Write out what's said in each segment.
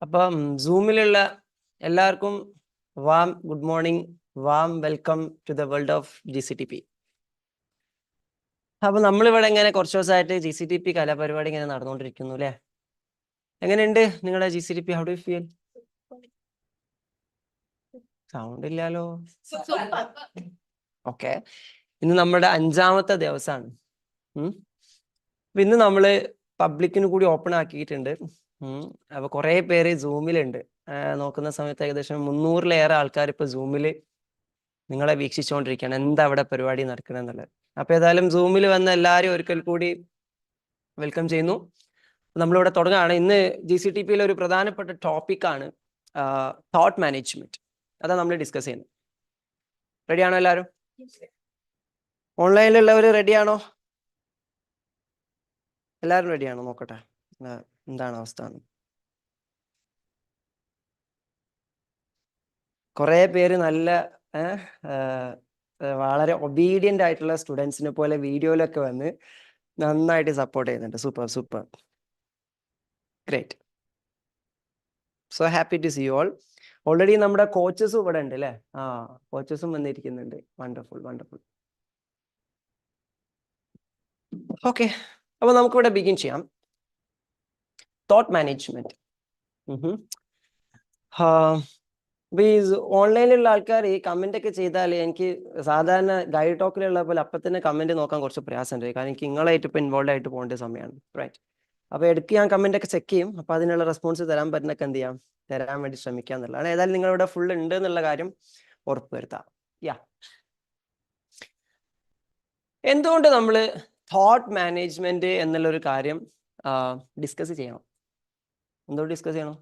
അപ്പം സൂമിലുള്ള എല്ലാവർക്കും warm good morning, warm welcome to the world of GCTP. അപ്പൊ നമ്മളിവിടെ ഇങ്ങനെ കുറച്ച് ദിവസമായിട്ട് GCTP കലാപരിപാടി ഇങ്ങനെ നടന്നുകൊണ്ടിരിക്കുന്നു അല്ലേ? എങ്ങനെയുണ്ട് നിങ്ങളുടെ GCTP? How do you feel? Sound ഇല്ലാലോ. ഓക്കെ, ഇന്ന് നമ്മുടെ 5ാമത്തെ ദിവസമാണ്. ഇന്ന് നമ്മള് പബ്ലിക്കിന് കൂടി ഓപ്പൺ ആക്കിയിട്ടുണ്ട്. അപ്പൊ കുറെ പേര് സൂമിലുണ്ട്. നോക്കുന്ന സമയത്ത് ഏകദേശം 300-ലേറെ ആൾക്കാർ ഇപ്പൊ സൂമില് നിങ്ങളെ വീക്ഷിച്ചുകൊണ്ടിരിക്കുകയാണ്, എന്താ അവിടെ പരിപാടി നടക്കണമെന്നുള്ളത്. അപ്പൊ ഏതായാലും സൂമിൽ വന്ന എല്ലാവരും ഒരിക്കൽ കൂടി വെൽക്കം ചെയ്യുന്നു. നമ്മളിവിടെ തുടങ്ങുകയാണ്. ഇന്ന് GCTPയിലെ ഒരു പ്രധാനപ്പെട്ട ടോപ്പിക്കാണ് തോട്ട് മാനേജ്മെന്റ്. അതാണ് നമ്മൾ ഡിസ്കസ് ചെയ്യുന്നത്. റെഡിയാണോ എല്ലാവരും? ഓൺലൈനിലുള്ളവർ റെഡിയാണോ? എല്ലാവരും റെഡിയാണോ? നോക്കട്ടെ എന്താണ് അവസ്ഥ. കുറെ പേര് നല്ല വളരെ ഒബീഡിയന്റ് ആയിട്ടുള്ള സ്റ്റുഡൻസിനെ പോലെ വീഡിയോയിലൊക്കെ വന്ന് നന്നായിട്ട് സപ്പോർട്ട് ചെയ്യുന്നുണ്ട്. Super super, great. So happy to see you all. Already നമ്മുടെ കോച്ചസും ഇവിടെ ഉണ്ട് അല്ലേ? കോച്ചസും വന്നിരിക്കുന്നുണ്ട്. Wonderful wonderful. ഓക്കെ, അപ്പൊ നമുക്കിവിടെ ബിഗിൻ ചെയ്യാം. Thought management. അപ്പൊ ഈ ഓൺലൈനിലുള്ള ആൾക്കാർ ഈ കമന്റ് ഒക്കെ ചെയ്താൽ എനിക്ക് സാധാരണ ഗൈഡ് ടോക്കിലുള്ള പോലെ അപ്പം തന്നെ കമന്റ് നോക്കാൻ കുറച്ച് പ്രയാസമുണ്ട്. കാരണം എനിക്ക് നിങ്ങളായിട്ട് ഇപ്പൊ ഇൻവോൾവ് ആയിട്ട് പോകേണ്ട സമയമാണ്. റൈറ്റ്. അപ്പൊ ഇടയ്ക്ക് ഞാൻ കമന്റ് ഒക്കെ ചെക്ക് ചെയ്യും. അപ്പൊ അതിനുള്ള റെസ്പോൺസ് തരാൻ പറ്റുന്നൊക്കെ എന്ത് ചെയ്യാം, തരാൻ വേണ്ടി ശ്രമിക്കുക എന്നുള്ളതാണ്. ഏതായാലും നിങ്ങളിവിടെ ഫുൾ ഉണ്ട് എന്നുള്ള കാര്യം ഉറപ്പുവരുത്താം. എന്തുകൊണ്ട് നമ്മൾ തോട്ട് മാനേജ്മെന്റ് എന്നുള്ളൊരു കാര്യം ഡിസ്കസ് ചെയ്യണം? എന്തുകൊണ്ട് ഡിസ്കസ് ചെയ്യണം?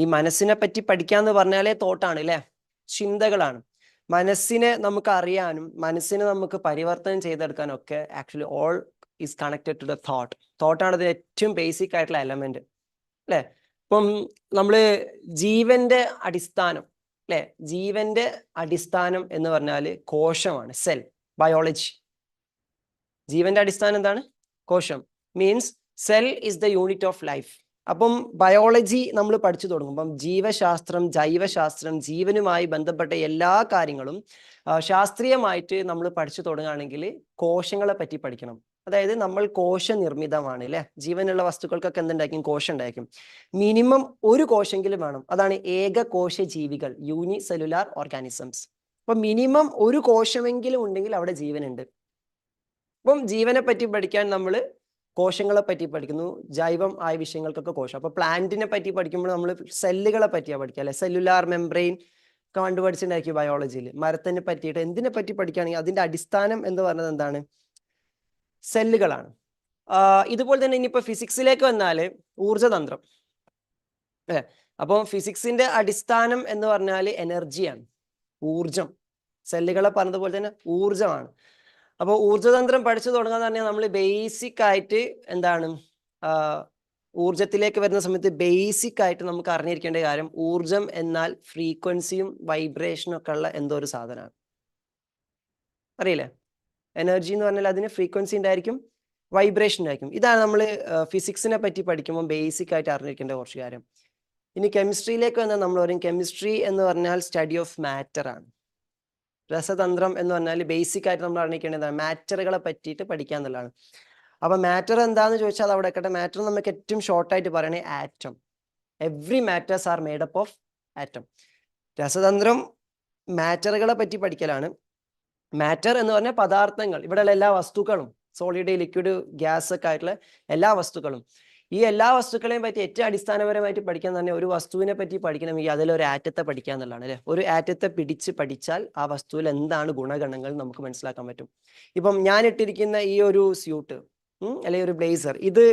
ഈ മനസ്സിനെ പറ്റി പഠിക്കാന്ന് പറഞ്ഞാലേ തോട്ടാണ് അല്ലേ? ചിന്തകളാണ്. മനസ്സിനെ നമുക്ക് അറിയാനും മനസ്സിനെ നമുക്ക് പരിവർത്തനം ചെയ്തെടുക്കാനും ഒക്കെ actually all is connected to the thought. തോട്ടാണ് അതിന് ഏറ്റവും ബേസിക് ആയിട്ടുള്ള എലമെന്റ് അല്ലേ? ഇപ്പം നമ്മള് ജീവന്റെ അടിസ്ഥാനം അല്ലെ, ജീവന്റെ അടിസ്ഥാനം എന്ന് പറഞ്ഞാല് കോശമാണ്, സെൽ, ബയോളജി. ജീവന്റെ അടിസ്ഥാനം എന്താണ്? കോശം. Means cell is the unit of life. അപ്പം ബയോളജി നമ്മൾ പഠിച്ചു തുടങ്ങുമ്പം ജീവശാസ്ത്രം, ജൈവശാസ്ത്രം, ജീവനുമായി ബന്ധപ്പെട്ട എല്ലാ കാര്യങ്ങളും ശാസ്ത്രീയമായിട്ട് നമ്മൾ പഠിച്ചു തുടങ്ങുകയാണെങ്കിൽ കോശങ്ങളെ പറ്റി പഠിക്കണം. അതായത് നമ്മൾ കോശ നിർമ്മിതമാണ് അല്ലെ? ജീവനുള്ള വസ്തുക്കൾക്കൊക്കെ എന്തുണ്ടായിരിക്കും? കോശം ഉണ്ടായിരിക്കും. മിനിമം ഒരു കോശെങ്കിലും വേണം. അതാണ് ഏകകോശ ജീവികൾ, യൂണിസെല്ലുലാർ ഓർഗാനിസംസ്. അപ്പൊ മിനിമം ഒരു കോശമെങ്കിലും ഉണ്ടെങ്കിൽ അവിടെ ജീവനുണ്ട്. അപ്പം ജീവനെ പറ്റി പഠിക്കാൻ നമ്മൾ കോശങ്ങളെ പറ്റി പഠിക്കുന്നു. ജൈവം ആയ വിഷയങ്ങൾക്കൊക്കെ കോശം. അപ്പൊ പ്ലാന്റിനെ പറ്റി പഠിക്കുമ്പോൾ നമ്മൾ സെല്ലുകളെ പറ്റിയാണ് പഠിക്കുക അല്ലെ? Cellular membrane കണ്ടുപഠിച്ചിട്ടുണ്ടായിരിക്കും ബയോളജിയിൽ. മരത്തിനെ പറ്റിയിട്ട് എന്തിനെ പറ്റി പഠിക്കുകയാണെങ്കിൽ അതിന്റെ അടിസ്ഥാനം എന്ന് പറയുന്നത് എന്താണ്? സെല്ലുകളാണ്. ഇതുപോലെ തന്നെ ഇനിയിപ്പോ ഫിസിക്സിലേക്ക് വന്നാൽ ഊർജതന്ത്രം അല്ലെ? അപ്പോൾ ഫിസിക്സിന്റെ അടിസ്ഥാനം എന്ന് പറഞ്ഞാൽ എനർജിയാണ്, ഊർജം. സെല്ലുകളെ പറഞ്ഞതുപോലെ തന്നെ ഊർജമാണ്. അപ്പോൾ ഊർജതന്ത്രം പഠിച്ചു തുടങ്ങാന്ന് പറഞ്ഞാൽ നമ്മൾ ബേസിക് ആയിട്ട് എന്താണ്, ഊർജത്തിലേക്ക് വരുന്ന സമയത്ത് ബേസിക് ആയിട്ട് നമുക്ക് അറിഞ്ഞിരിക്കേണ്ട കാര്യം, ഊർജം എന്നാൽ ഫ്രീക്വൻസിയും വൈബ്രേഷനും ഒക്കെ ഉള്ള എന്തോ ഒരു സാധനമാണ്. അറിയില്ലേ? എനർജി എന്ന് പറഞ്ഞാൽ അതിന് ഫ്രീക്വൻസി ഉണ്ടായിരിക്കും, വൈബ്രേഷൻ ഉണ്ടായിരിക്കും. ഇതാണ് നമ്മൾ ഫിസിക്സിനെ പറ്റി പഠിക്കുമ്പോൾ ബേസിക് ആയിട്ട് അറിഞ്ഞിരിക്കേണ്ട കുറച്ച് കാര്യം. ഇനി കെമിസ്ട്രിയിലേക്ക് വന്നാൽ നമ്മൾ പറയും കെമിസ്ട്രി എന്ന് പറഞ്ഞാൽ സ്റ്റഡി ഓഫ് മാറ്റർ ആണ്. രസതന്ത്രം എന്ന് പറഞ്ഞാൽ ബേസിക് ആയിട്ട് നമ്മൾ അറിഞ്ഞിരിക്കേണ്ടതാണ് മാറ്ററുകളെ പറ്റിയിട്ട് പഠിക്കുക എന്നുള്ളതാണ്. അപ്പൊ മാറ്റർ എന്താന്ന് ചോദിച്ചാൽ അത് അവിടെ കേട്ടെ. മാറ്റർ നമുക്ക് ഏറ്റവും ഷോർട്ടായിട്ട് പറയണേ atom. Every matters are made up of atom. രസതന്ത്രം മാറ്ററുകളെ പറ്റി പഠിക്കലാണ്. മാറ്റർ എന്ന് പറഞ്ഞാൽ പദാർത്ഥങ്ങൾ, ഇവിടെയുള്ള എല്ലാ വസ്തുക്കളും, സോളിഡ്, ലിക്വിഡ്, ഗ്യാസ് ഒക്കെ ആയിട്ടുള്ള എല്ലാ വസ്തുക്കളും. ഈ എല്ലാ വസ്തുക്കളെയും പറ്റി ഏറ്റവും അടിസ്ഥാനപരമായിട്ട് പഠിക്കാൻ തന്നെ ഒരു വസ്തുവിനെ പറ്റി പഠിക്കണമെങ്കിൽ അതിലൊരു ആറ്റത്തെ പഠിക്കുക എന്നുള്ളതാണ് അല്ലെ? ഒരു ആറ്റത്തെ പിടിച്ച് പഠിച്ചാൽ ആ വസ്തുവിൽ എന്താണ് ഗുണഗണങ്ങൾ നമുക്ക് മനസ്സിലാക്കാൻ പറ്റും. ഇപ്പം ഞാൻ ഇട്ടിരിക്കുന്ന ഈ ഒരു സ്യൂട്ട് അല്ലെങ്കിൽ ഒരു ബ്ലേസർ, ഇത്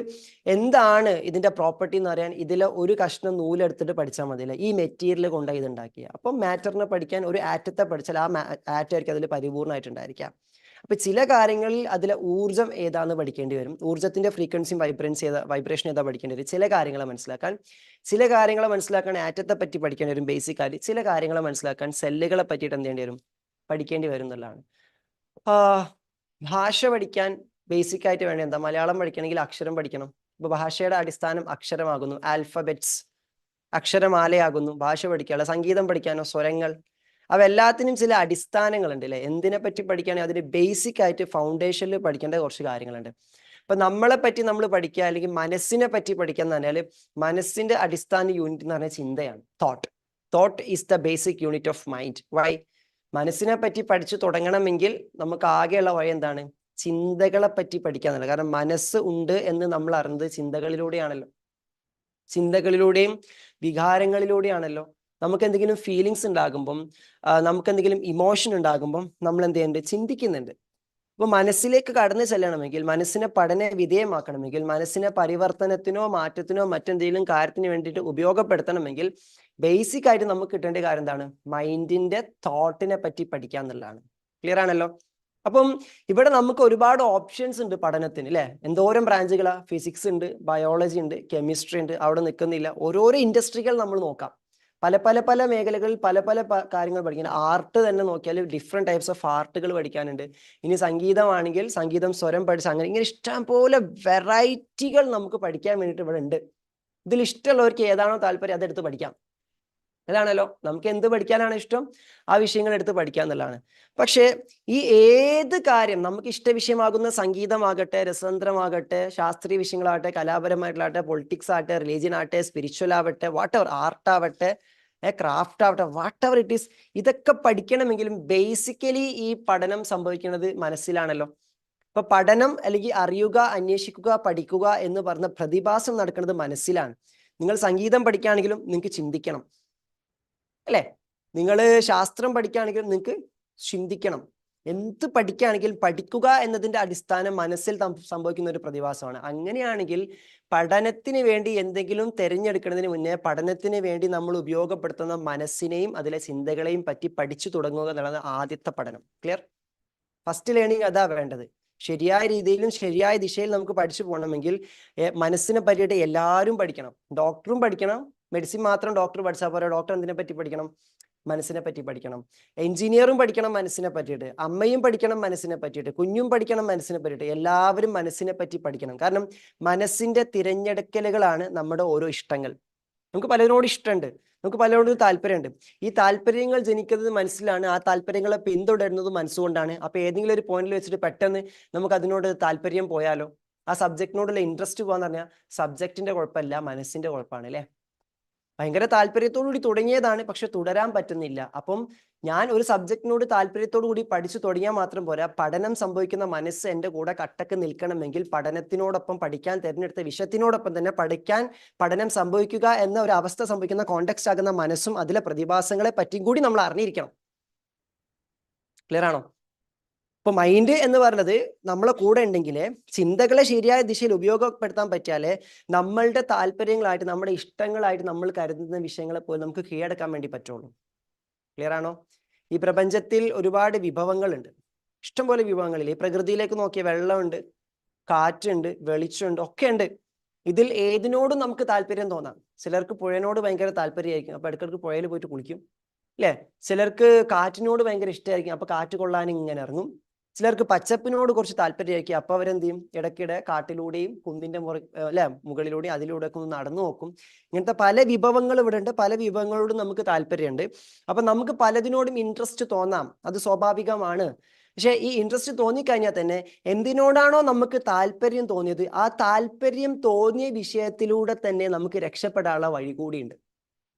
എന്താണ് ഇതിന്റെ പ്രോപ്പർട്ടി എന്ന് അറിയാൻ ഇതിലെ ഒരു കഷ്ണം നൂലെടുത്തിട്ട് പഠിച്ചാൽ മതി അല്ലെ? ഈ മെറ്റീരിയൽ കൊണ്ടാണ് ഇത് ഉണ്ടാക്കിയ. അപ്പം മാറ്ററിനെ പഠിക്കാൻ ഒരു ആറ്റത്തെ പഠിച്ചാൽ ആ ആറ്റമായിരിക്കും അതിൽ പരിപൂർണമായിട്ടുണ്ടായിരിക്കാം. അപ്പൊ ചില കാര്യങ്ങളിൽ അതിലെ ഊർജ്ജം ഏതാന്ന് പഠിക്കേണ്ടി വരും. ഊർജ്ജത്തിന്റെ ഫ്രീക്വൻസിയും വൈബ്രേഷൻ ഏതാ പഠിക്കേണ്ടി വരും. ചില കാര്യങ്ങളെ മനസ്സിലാക്കാൻ ആറ്റത്തെ പറ്റി പഠിക്കേണ്ടി വരും ബേസിക് ആയിട്ട്. ചില കാര്യങ്ങളെ മനസ്സിലാക്കാൻ സെല്ലുകളെ പറ്റിയിട്ട് എന്ത് ചെയ്യേണ്ടി വരും? പഠിക്കേണ്ടി വരും എന്നുള്ളതാണ്. ഭാഷ പഠിക്കാൻ ബേസിക് ആയിട്ട് വേണ്ട എന്താ? മലയാളം പഠിക്കണമെങ്കിൽ അക്ഷരം പഠിക്കണം. ഇപ്പൊ ഭാഷയുടെ അടിസ്ഥാനം അക്ഷരമാകുന്നു. ആൽഫബറ്റ്സ്, അക്ഷരമാലയാകുന്നു ഭാഷ പഠിക്കാനുള്ള. സംഗീതം പഠിക്കാനോ സ്വരങ്ങൾ, അവ എല്ലാത്തിനും ചില അടിസ്ഥാനങ്ങളുണ്ട് അല്ലെ? എന്തിനെ പറ്റി പഠിക്കുകയാണെങ്കിൽ അതിന് ബേസിക് ആയിട്ട് ഫൗണ്ടേഷനിൽ പഠിക്കേണ്ട കുറച്ച് കാര്യങ്ങളുണ്ട്. അപ്പൊ നമ്മളെ പറ്റി നമ്മൾ പഠിക്കുക, അല്ലെങ്കിൽ മനസ്സിനെ പറ്റി പഠിക്കുക എന്ന് പറഞ്ഞാൽ മനസ്സിന്റെ അടിസ്ഥാന യൂണിറ്റ് എന്ന് പറഞ്ഞാൽ ചിന്തയാണ്. Thought is the basic unit of mind. Why? മനസ്സിനെ പറ്റി പഠിച്ചു തുടങ്ങണമെങ്കിൽ നമുക്ക് ആകെയുള്ള വഴി എന്താണ്? ചിന്തകളെ പറ്റി പഠിക്കുക എന്നുള്ളത്. കാരണം മനസ്സ് ഉണ്ട് എന്ന് നമ്മൾ അറിഞ്ഞത് ചിന്തകളിലൂടെയാണല്ലോ. ചിന്തകളിലൂടെയും വികാരങ്ങളിലൂടെയാണല്ലോ. നമുക്ക് എന്തെങ്കിലും ഫീലിങ്സ് ഉണ്ടാകുമ്പം, നമുക്ക് എന്തെങ്കിലും ഇമോഷൻ ഉണ്ടാകുമ്പം നമ്മൾ എന്ത് ചെയ്യുന്നുണ്ട്? ചിന്തിക്കുന്നുണ്ട്. അപ്പൊ മനസ്സിലേക്ക് കടന്നു ചെല്ലണമെങ്കിൽ, മനസ്സിനെ പഠന വിധേയമാക്കണമെങ്കിൽ, മനസ്സിനെ പരിവർത്തനത്തിനോ മാറ്റത്തിനോ മറ്റെന്തെങ്കിലും കാര്യത്തിന് വേണ്ടിയിട്ട് ഉപയോഗപ്പെടുത്തണമെങ്കിൽ ബേസിക് ആയിട്ട് നമുക്ക് കിട്ടേണ്ട കാര്യം എന്താണ്? മൈൻഡിന്റെ തോട്ടിനെ പറ്റി പഠിക്കുക എന്നുള്ളതാണ്. ക്ലിയർ ആണല്ലോ? അപ്പം ഇവിടെ നമുക്ക് ഒരുപാട് ഓപ്ഷൻസ് ഉണ്ട് പഠനത്തിന് അല്ലെ? എന്തോരം ബ്രാഞ്ചുകളാ? ഫിസിക്സ് ഉണ്ട്, ബയോളജി ഉണ്ട്, കെമിസ്ട്രി ഉണ്ട്. അവിടെ നിൽക്കുന്നില്ല. ഓരോരോ ഇൻഡസ്ട്രികൾ നമ്മൾ നോക്കാം. പല മേഖലകളിൽ പല കാര്യങ്ങൾ പഠിക്കാൻ. ആർട്ട് തന്നെ നോക്കിയാൽ ഡിഫറെന്റ് ടൈപ്സ് ഓഫ് ആർട്ടുകൾ പഠിക്കാനുണ്ട്. ഇനി സംഗീതമാണെങ്കിൽ സംഗീതം, സ്വരം പഠിച്ച് അങ്ങനെ ഇങ്ങനെ ഇഷ്ടം പോലെ വെറൈറ്റികൾ നമുക്ക് പഠിക്കാൻ വേണ്ടിയിട്ട് ഇവിടെ ഉണ്ട്. ഇതിൽ ഇഷ്ടമുള്ളവർക്ക് ഏതാണോ താല്പര്യം അതെടുത്ത് പഠിക്കാം. അതാണല്ലോ, നമുക്ക് എന്ത് പഠിക്കാനാണ് ഇഷ്ടം ആ വിഷയങ്ങൾ എടുത്ത് പഠിക്കുക എന്നുള്ളതാണ്. പക്ഷേ ഈ ഏത് കാര്യം നമുക്ക് ഇഷ്ട വിഷയമാകുന്ന സംഗീതമാകട്ടെ, രസതന്ത്രമാകട്ടെ, ശാസ്ത്രീയ വിഷയങ്ങളാകട്ടെ, കലാപരമായിട്ടുള്ളാകട്ടെ, പൊളിറ്റിക്സ് ആകട്ടെ, റിലീജിയൻ ആകട്ടെ, സ്പിരിച്വൽ ആവട്ടെ, വാട്ടെവർ, ആർട്ട് ആവട്ടെ, ക്രാഫ്റ്റ് ആവട്ടെ, വാട്ടെവർ ഇറ്റ് ഈസ്, ഇതൊക്കെ പഠിക്കണമെങ്കിലും ബേസിക്കലി ഈ പഠനം സംഭവിക്കുന്നത് മനസ്സിലാണല്ലോ. ഇപ്പൊ പഠനം അല്ലെങ്കിൽ അറിയുക, അന്വേഷിക്കുക, പഠിക്കുക എന്ന് പറഞ്ഞ പ്രതിഭാസം നടക്കുന്നത് മനസ്സിലാണ്. നിങ്ങൾ സംഗീതം പഠിക്കുകയാണെങ്കിലും നിങ്ങൾക്ക് ചിന്തിക്കണം അല്ലെ? നിങ്ങൾ ശാസ്ത്രം പഠിക്കുകയാണെങ്കിലും നിങ്ങൾക്ക് ചിന്തിക്കണം. എന്ത് പഠിക്കുകയാണെങ്കിലും പഠിക്കുക എന്നതിന്റെ അടിസ്ഥാനം മനസ്സിൽ സംഭവിക്കുന്ന ഒരു പ്രതിഭാസമാണ്. അങ്ങനെയാണെങ്കിൽ പഠനത്തിന് വേണ്ടി എന്തെങ്കിലും തിരഞ്ഞെടുക്കുന്നതിന് മുന്നേ പഠനത്തിന് വേണ്ടി നമ്മൾ ഉപയോഗപ്പെടുത്തുന്ന മനസ്സിനെയും അതിലെ ചിന്തകളെയും പറ്റി പഠിച്ചു തുടങ്ങുക എന്നുള്ളത് ആദ്യത്തെ പഠനം. ക്ലിയർ? ഫസ്റ്റ് ലേണിംഗ് അതാ വേണ്ടത്. ശരിയായ രീതിയിലും ശരിയായ ദിശയിൽ നമുക്ക് പഠിച്ചു പോകണമെങ്കിൽ മനസ്സിനെ പറ്റിയിട്ട് എല്ലാവരും പഠിക്കണം. ഡോക്ടറും പഠിക്കണം. മെഡിസിൻ മാത്രം ഡോക്ടർ പഠിച്ചാൽ പോരാ. ഡോക്ടർ എന്തിനെ പറ്റി പഠിക്കണം? മനസ്സിനെ പറ്റി പഠിക്കണം. എഞ്ചിനീയറും പഠിക്കണം മനസ്സിനെ പറ്റിയിട്ട്, അമ്മയും പഠിക്കണം മനസ്സിനെ പറ്റിയിട്ട്, കുഞ്ഞും പഠിക്കണം മനസ്സിനെ പറ്റിയിട്ട്. എല്ലാവരും മനസ്സിനെ പറ്റി പഠിക്കണം. കാരണം മനസ്സിന്റെ തിരഞ്ഞെടുക്കലുകളാണ് നമ്മുടെ ഓരോ ഇഷ്ടങ്ങൾ. നമുക്ക് പലരോട് ഇഷ്ടമുണ്ട്, നമുക്ക് പലരോടും താല്പര്യമുണ്ട്. ഈ താല്പര്യങ്ങൾ ജനിക്കുന്നത് മനസ്സിലാണ്. ആ താല്പര്യങ്ങളെ പിന്തുടരുന്നത് മനസ്സുകൊണ്ടാണ്. അപ്പൊ ഏതെങ്കിലും ഒരു പോയിന്റിൽ വെച്ചിട്ട് പെട്ടെന്ന് നമുക്ക് അതിനോട് താല്പര്യം പോയാലോ, ആ സബ്ജക്റ്റിനോടുള്ള ഇൻട്രസ്റ്റ് പോകാന്ന് പറഞ്ഞാൽ സബ്ജക്റ്റിന്റെ കുഴപ്പമില്ല, മനസ്സിന്റെ കുഴപ്പമാണ് അല്ലെ? ഭയങ്കര താല്പര്യത്തോടു കൂടി തുടങ്ങിയതാണ്, പക്ഷെ തുടരാൻ പറ്റുന്നില്ല. അപ്പം ഞാൻ ഒരു സബ്ജക്റ്റിനോട് താല്പര്യത്തോടു കൂടി പഠിച്ചു തുടങ്ങിയാൽ മാത്രം പോരാ. പഠനം സംഭവിക്കുന്ന മനസ്സ് എൻ്റെ കൂടെ കട്ടക്ക് നിൽക്കണമെങ്കിൽ പഠനത്തിനോടൊപ്പം, പഠിക്കാൻ തിരഞ്ഞെടുത്ത വിഷയത്തിനോടൊപ്പം തന്നെ പഠനം സംഭവിക്കുക എന്ന ഒരു അവസ്ഥ സംഭവിക്കുന്ന കോണ്ടെക്സ്റ്റ് ആകുന്ന മനസ്സും അതിലെ പ്രതിഭാസങ്ങളെ പറ്റിയും കൂടി നമ്മൾ അറിഞ്ഞിരിക്കണം. ക്ലിയർ ആണോ? ഇപ്പൊ മൈൻഡ് എന്ന് പറയുന്നത് നമ്മളെ കൂടെ ഉണ്ടെങ്കിൽ ചിന്തകളെ ശരിയായ ദിശയിൽ ഉപയോഗപ്പെടുത്താൻ പറ്റിയാലേ നമ്മളുടെ താല്പര്യങ്ങളായിട്ട്, നമ്മുടെ ഇഷ്ടങ്ങളായിട്ട് നമ്മൾ കരുതുന്ന വിഷയങ്ങളെ പോലും നമുക്ക് കീഴടക്കാൻ വേണ്ടി പറ്റുള്ളൂ. ക്ലിയർ ആണോ? ഈ പ്രപഞ്ചത്തിൽ ഒരുപാട് വിഭവങ്ങളുണ്ട്, ഇഷ്ടംപോലെ വിഭവങ്ങളില്ല. ഈ പ്രകൃതിയിലേക്ക് നോക്കിയ വെള്ളമുണ്ട്, കാറ്റുണ്ട്, വെളിച്ചമുണ്ട്, ഒക്കെ ഉണ്ട്. ഇതിൽ ഏതിനോടും നമുക്ക് താല്പര്യം തോന്നാം. ചിലർക്ക് പുഴയോട് ഭയങ്കര താല്പര്യമായിരിക്കും, അപ്പൊ ഇടയ്ക്കിടയ്ക്ക് പുഴയിൽ പോയിട്ട് കുളിക്കും അല്ലെ? ചിലർക്ക് കാറ്റിനോട് ഭയങ്കര ഇഷ്ടമായിരിക്കും, അപ്പൊ കാറ്റ് കൊള്ളാൻ ഇങ്ങനെ ഇറങ്ങും. ചിലർക്ക് പച്ചപ്പിനോട് കുറച്ച് താല്പര്യമായിരിക്കും, അപ്പൊ അവരെന്ത് ചെയ്യും? ഇടയ്ക്കിടെ കാട്ടിലൂടെയും കുന്നിന്റെ മുകളിലൂടെയും അതിലൂടെ ഒക്കെ ഒന്ന് നടന്നു നോക്കും. ഇങ്ങനത്തെ പല വിഭവങ്ങൾ ഇവിടെ ഉണ്ട്. പല വിഭവങ്ങളോടും നമുക്ക് താല്പര്യമുണ്ട്. അപ്പൊ നമുക്ക് പലതിനോടും ഇൻട്രസ്റ്റ് തോന്നാം, അത് സ്വാഭാവികമാണ്. പക്ഷെ ഈ ഇൻട്രസ്റ്റ് തോന്നിക്കഴിഞ്ഞാൽ തന്നെ എന്തിനോടാണോ നമുക്ക് താല്പര്യം തോന്നിയത്, ആ താല്പര്യം തോന്നിയ വിഷയത്തിലൂടെ തന്നെ നമുക്ക് രക്ഷപ്പെടാനുള്ള വഴി കൂടിയുണ്ട്.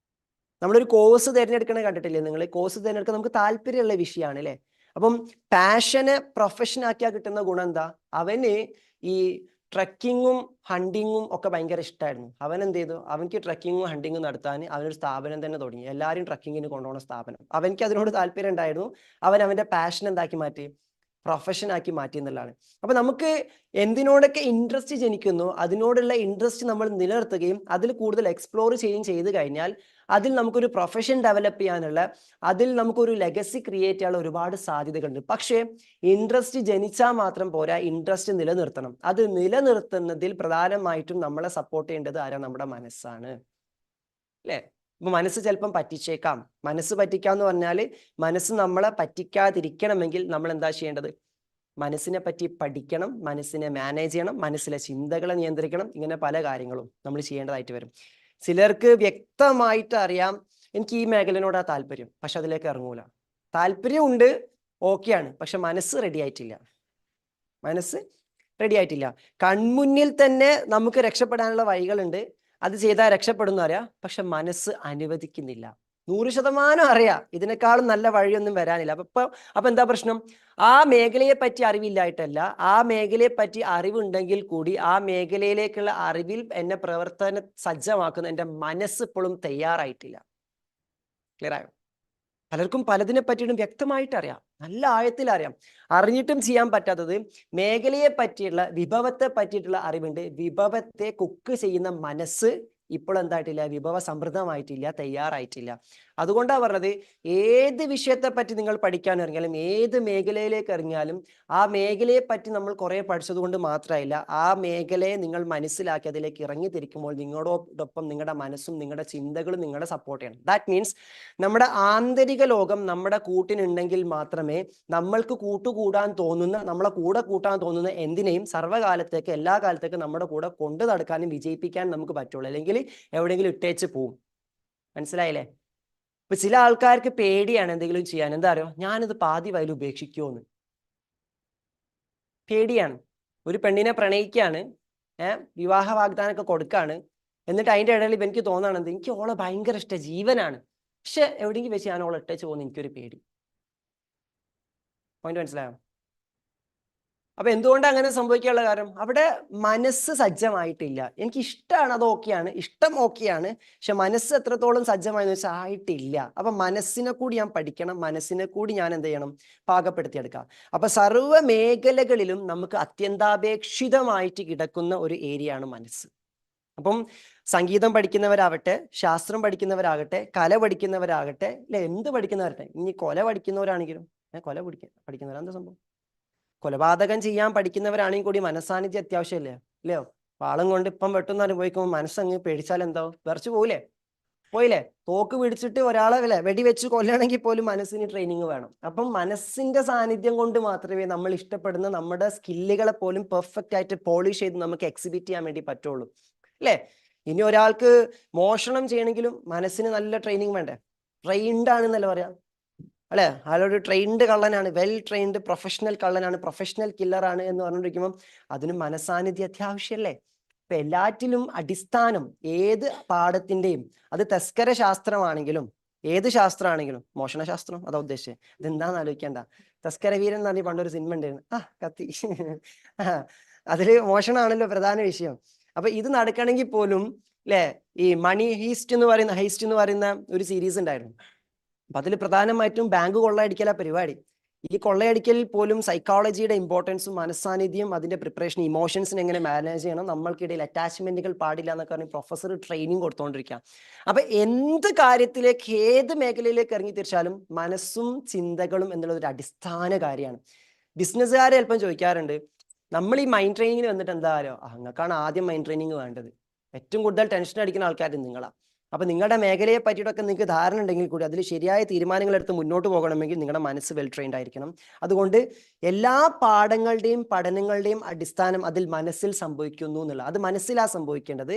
നമ്മളൊരു കോഴ്സ് തിരഞ്ഞെടുക്കണേ കണ്ടിട്ടില്ലേ നിങ്ങൾ? കോഴ്സ് തിരഞ്ഞെടുക്കാൻ നമുക്ക് താല്പര്യമുള്ള വിഷയമാണ് അല്ലെ? അപ്പം പാഷനെ പ്രൊഫഷൻ ആക്കിയാൽ കിട്ടുന്ന ഗുണം എന്താ? അവന് ഈ ട്രക്കിങ്ങും ഹണ്ടിങ്ങും ഒക്കെ ഭയങ്കര ഇഷ്ടമായിരുന്നു. അവൻ എന്ത് ചെയ്തു? അവൻക്ക് ട്രക്കിങ്ങും ഹണ്ടിങ്ങും നടത്താൻ അവനൊരു സ്ഥാപനം തന്നെ തുടങ്ങി. എല്ലാവരും ട്രക്കിങ്ങിന് കൊണ്ടുപോകുന്ന സ്ഥാപനം. അവൻക്ക് അതിനോട് താല്പര്യം ഉണ്ടായിരുന്നു. അവന്റെ പാഷൻ എന്താക്കി മാറ്റി? പ്രൊഫഷൻ ആക്കി മാറ്റി എന്നുള്ളതാണ്. അപ്പൊ നമുക്ക് എന്തിനോടൊക്കെ ഇൻട്രസ്റ്റ് ജനിക്കുന്നു അതിനോടുള്ള ഇൻട്രസ്റ്റ് നമ്മൾ നിലനിർത്തുകയും അതിൽ കൂടുതൽ എക്സ്പ്ലോർ ചെയ്യുകയും ചെയ്ത് കഴിഞ്ഞാൽ അതിൽ നമുക്കൊരു പ്രൊഫഷൻ ഡെവലപ്പ് ചെയ്യാനുള്ള, അതിൽ നമുക്കൊരു ലെഗസി ക്രിയേറ്റ് ചെയ്യാനുള്ള ഒരുപാട് സാധ്യതകളുണ്ട്. പക്ഷേ ഇൻട്രസ്റ്റ് ജനിച്ചാൽ മാത്രം പോരാ, ഇൻട്രസ്റ്റ് നിലനിർത്തണം. അത് നിലനിർത്തുന്നതിൽ പ്രധാനമായിട്ടും നമ്മളെ സപ്പോർട്ട് ചെയ്യേണ്ടത് ആരാ? നമ്മുടെ മനസ്സാണ് അല്ലേ? അപ്പൊ മനസ്സ് ചിലപ്പം പറ്റിച്ചേക്കാം. മനസ്സ് പറ്റിക്കാന്ന് പറഞ്ഞാൽ മനസ്സ് നമ്മളെ പറ്റിക്കാതിരിക്കണമെങ്കിൽ നമ്മൾ എന്താ ചെയ്യേണ്ടത്? മനസ്സിനെ പറ്റി പഠിക്കണം, മനസ്സിനെ മാനേജ് ചെയ്യണം, മനസ്സിലെ ചിന്തകളെ നിയന്ത്രിക്കണം. ഇങ്ങനെ പല കാര്യങ്ങളും നമ്മൾ ചെയ്യേണ്ടതായിട്ട് വരും. ചിലർക്ക് വ്യക്തമായിട്ട് അറിയാം എനിക്ക് ഈ മേഖലയോടാ താല്പര്യം, പക്ഷെ അതിലേക്ക് ഇറങ്ങൂല. താല്പര്യമുണ്ട്, ഓക്കെയാണ്, പക്ഷെ മനസ്സ് റെഡി ആയിട്ടില്ല. മനസ്സ് റെഡി ആയിട്ടില്ല. കൺമുന്നിൽ തന്നെ നമുക്ക് രക്ഷപ്പെടാനുള്ള വഴികളുണ്ട്, അത് ചെയ്താൽ രക്ഷപ്പെടുന്നു അറിയാം, പക്ഷെ മനസ്സ് അനുവദിക്കുന്നില്ല. 100% അറിയാം ഇതിനേക്കാളും നല്ല വഴിയൊന്നും വരാനില്ല. അപ്പൊ എന്താ പ്രശ്നം? ആ മേഖലയെ പറ്റി അറിവില്ലായിട്ടല്ല, ആ മേഖലയെ പറ്റി അറിവുണ്ടെങ്കിൽ കൂടി ആ മേഖലയിലേക്കുള്ള അറിവിൽ എന്നെ പ്രവർത്തന സജ്ജമാക്കുന്ന എൻ്റെ മനസ്സ് ഇപ്പോഴും തയ്യാറായിട്ടില്ല. ക്ലിയർ ആയോ? പലർക്കും പലതിനെ പറ്റിയിട്ടും വ്യക്തമായിട്ട് അറിയാം, നല്ല ആഴത്തിൽ അറിയാം. അറിഞ്ഞിട്ടും ചെയ്യാൻ പറ്റാത്തത് മേഖലയെ പറ്റിയുള്ള, വിഭവത്തെ പറ്റിയിട്ടുള്ള അറിവുണ്ട്. വിഭവത്തെ കുക്ക് ചെയ്യുന്ന മനസ്സ് ഇപ്പോൾ എന്തായിട്ടില്ല? വിഭവ സമൃദ്ധമായിട്ടില്ല, തയ്യാറായിട്ടില്ല. അതുകൊണ്ടാണ് പറഞ്ഞത്, ഏത് വിഷയത്തെ പറ്റി നിങ്ങൾ പഠിക്കാൻ ഇറങ്ങിയാലും, ഏത് മേഖലയിലേക്ക് ഇറങ്ങിയാലും, ആ മേഖലയെ പറ്റി നമ്മൾ കുറെ പഠിച്ചത് കൊണ്ട് മാത്രമായില്ല, ആ മേഖലയെ നിങ്ങൾ മനസ്സിലാക്കി അതിലേക്ക് ഇറങ്ങി തിരിക്കുമ്പോൾ നിങ്ങളോടൊപ്പം നിങ്ങളുടെ മനസ്സും നിങ്ങളുടെ ചിന്തകളും നിങ്ങളെ സപ്പോർട്ട് ചെയ്യണം. ദാറ്റ് മീൻസ് നമ്മുടെ ആന്തരിക ലോകം നമ്മുടെ കൂട്ടിനുണ്ടെങ്കിൽ മാത്രമേ നമ്മൾക്ക് കൂട്ടുകൂടാൻ തോന്നുന്ന, നമ്മളെ കൂടെ കൂട്ടാൻ തോന്നുന്ന എന്തിനേയും സർവ്വകാലത്തേക്ക്, എല്ലാ കാലത്തേക്കും നമ്മുടെ കൂടെ കൊണ്ടു നടക്കാനും വിജയിപ്പിക്കാനും നമുക്ക് പറ്റുള്ളൂ. അല്ലെങ്കിൽ എവിടെയെങ്കിലും ഇട്ടേച്ച് പോവും. മനസ്സിലായില്ലേ? ഇപ്പൊ ചില ആൾക്കാർക്ക് പേടിയാണ് എന്തെങ്കിലും ചെയ്യാൻ. എന്താ അറിയോ? ഞാനിത് പാതി വയൽ ഉപേക്ഷിക്കുമോന്ന് പേടിയാണ്. ഒരു പെണ്ണിനെ പ്രണയിക്കാണ്, വിവാഹ വാഗ്ദാനമൊക്കെ കൊടുക്കാണ്. എന്നിട്ട് അതിന്റെ ഇടയിൽ എനിക്ക് തോന്നണത് എനിക്ക് ഓളെ ഭയങ്കര ഇഷ്ടം, ജീവനാണ്, പക്ഷെ എവിടെയെങ്കിലും വെച്ച് ഞാൻ ഓളെ ഇട്ടേച്ച് പോകുന്ന എനിക്കൊരു പേടി. പോയിന്റ് മനസ്സിലായോ? അപ്പൊ എന്തുകൊണ്ട് അങ്ങനെ സംഭവിക്കാനുള്ള കാരണം, അവിടെ മനസ്സ് സജ്ജമായിട്ടില്ല. എനിക്ക് ഇഷ്ടമാണ്, അത് ഓക്കെയാണ്, ഇഷ്ടം ഓക്കെയാണ്, പക്ഷെ മനസ്സ് എത്രത്തോളം സജ്ജമായെന്ന് വെച്ചാൽ ആയിട്ടില്ല. അപ്പൊ മനസ്സിനെ കൂടി ഞാൻ പഠിക്കണം, മനസ്സിനെ കൂടി ഞാൻ എന്ത് ചെയ്യണം? പാകപ്പെടുത്തിയെടുക്കാം. അപ്പൊ സർവ്വ മേഖലകളിലും നമുക്ക് അത്യന്താപേക്ഷിതമായിട്ട് കിടക്കുന്ന ഒരു ഏരിയയാണ് മനസ്സ്. അപ്പം സംഗീതം പഠിക്കുന്നവരാവട്ടെ, ശാസ്ത്രം പഠിക്കുന്നവരാകട്ടെ, കല പഠിക്കുന്നവരാകട്ടെ, അല്ലെ, എന്ത് പഠിക്കുന്നവരട്ടെ, ഇനി കൊല പഠിക്കുന്നവരാണെങ്കിലും, കൊല പഠിക്കുന്നവർ എന്താ സംഭവം? കൊലപാതകം ചെയ്യാൻ പഠിക്കുന്നവരാണെങ്കിൽ കൂടി മനസ്സാന്നിധ്യം അത്യാവശ്യമല്ലേ? ഇല്ലയോ? വാളും കൊണ്ട് ഇപ്പം വെട്ടുന്ന അനുഭവിക്കുമ്പോൾ മനസ്സങ്ങ് പേടിച്ചാൽ എന്താവും? വിറച്ചു പോയില്ലേ? പോയില്ലേ? തോക്ക് പിടിച്ചിട്ട് ഒരാളെ വെടിവെച്ച് കൊല്ലണമെങ്കിൽ പോലും മനസ്സിന് ട്രെയിനിങ് വേണം. അപ്പം മനസ്സിന്റെ സാന്നിധ്യം കൊണ്ട് മാത്രമേ നമ്മൾ ഇഷ്ടപ്പെടുന്ന നമ്മുടെ സ്കില്ലുകളെ പോലും പെർഫെക്റ്റ് ആയിട്ട് പോളിഷ് ചെയ്ത് നമുക്ക് എക്സിബിറ്റ് ചെയ്യാൻ വേണ്ടി പറ്റുള്ളൂ, അല്ലേ? ഇനി ഒരാൾക്ക് മോഷണം ചെയ്യണമെങ്കിലും മനസ്സിന് നല്ല ട്രെയിനിങ് വേണ്ടേ? ട്രെയിൻഡ് ആണെന്നല്ലേ പറയാം, അല്ലെ? അയാളൊരു ട്രെയിൻഡ് കള്ളനാണ്, വെൽ ട്രെയിൻഡ് പ്രൊഫഷണൽ കള്ളനാണ്, പ്രൊഫഷണൽ കില്ലറാണ് എന്ന് പറഞ്ഞിരിക്കുമ്പോൾ അതിന് മനസാന്നിധ്യം അത്യാവശ്യമല്ലേ? ഇപ്പൊ എല്ലാറ്റിലും അടിസ്ഥാനം ഏത് പാഠത്തിന്റെയും, അത് തസ്കര ശാസ്ത്രമാണെങ്കിലും ഏത് ശാസ്ത്രമാണെങ്കിലും, മോഷണ ശാസ്ത്രം അതാ ഉദ്ദേശിച്ചത്, ഇതെന്താന്ന് ആലോചിക്കണ്ട. തസ്കര വീരൻ എന്ന് പറഞ്ഞ പണ്ടൊരു സിനിമ ഉണ്ടായിരുന്നു, കത്തി അതില് മോഷണമാണല്ലോ പ്രധാന വിഷയം. അപ്പൊ ഇത് നടക്കണമെങ്കിൽ പോലും, അല്ലെ, ഈ മണി ഹീസ്റ്റ് എന്ന് പറയുന്ന ഒരു സീരീസ് ഉണ്ടായിരുന്നു. അപ്പൊ അതിൽ പ്രധാനമായിട്ടും ബാങ്ക് കൊള്ളയടിക്കല പരിപാടി. ഈ കൊള്ളയടിക്കലിൽ പോലും സൈക്കോളജിയുടെ ഇമ്പോർട്ടൻസും മനസ്സാന്നിധ്യം, അതിന്റെ പ്രിപ്പറേഷൻ, ഇമോഷൻസിനെ എങ്ങനെ മാനേജ് ചെയ്യണം, നമ്മൾക്കിടയിൽ അറ്റാച്ച്മെന്റുകൾ പാടില്ല എന്നൊക്കെ പറഞ്ഞ് പ്രൊഫസർ ട്രെയിനിങ് കൊടുത്തോണ്ടിരിക്കുക. അപ്പൊ എന്ത് കാര്യത്തിലേക്ക്, ഏത് മേഖലയിലേക്ക് ഇറങ്ങി തിരിച്ചാലും മനസ്സും ചിന്തകളും എന്നുള്ളത് ഒരു അടിസ്ഥാന കാര്യമാണ്. ബിസിനസ്സുകാരെ ചിലപ്പം ചോദിക്കാറുണ്ട്, നമ്മൾ ഈ മൈൻഡ് ട്രെയിനിങ്ങിന് വന്നിട്ട് എന്താ അറിയോ? നിങ്ങൾക്കാണ് ആദ്യം മൈൻഡ് ട്രെയിനിങ് വേണ്ടത്, ഏറ്റവും കൂടുതൽ ടെൻഷൻ അടിക്കുന്ന ആൾക്കാർ നിങ്ങളാണ്. അപ്പൊ നിങ്ങളുടെ മേഖലയെ പറ്റിയിട്ടൊക്കെ നിങ്ങൾക്ക് ധാരണ ഉണ്ടെങ്കിൽ കൂടി അതിൽ ശരിയായ തീരുമാനങ്ങൾ എടുത്ത് മുന്നോട്ട് പോകണമെങ്കിൽ നിങ്ങളുടെ മനസ്സ് വെൽ ട്രെയിൻഡ് ആയിരിക്കണം. അതുകൊണ്ട് എല്ലാ പാഠങ്ങളുടെയും പഠനങ്ങളുടെയും അടിസ്ഥാനം അതിൽ മനസ്സിൽ സംഭവിക്കുന്നു എന്നുള്ള, അത് മനസ്സിലാ സംഭവിക്കേണ്ടത്.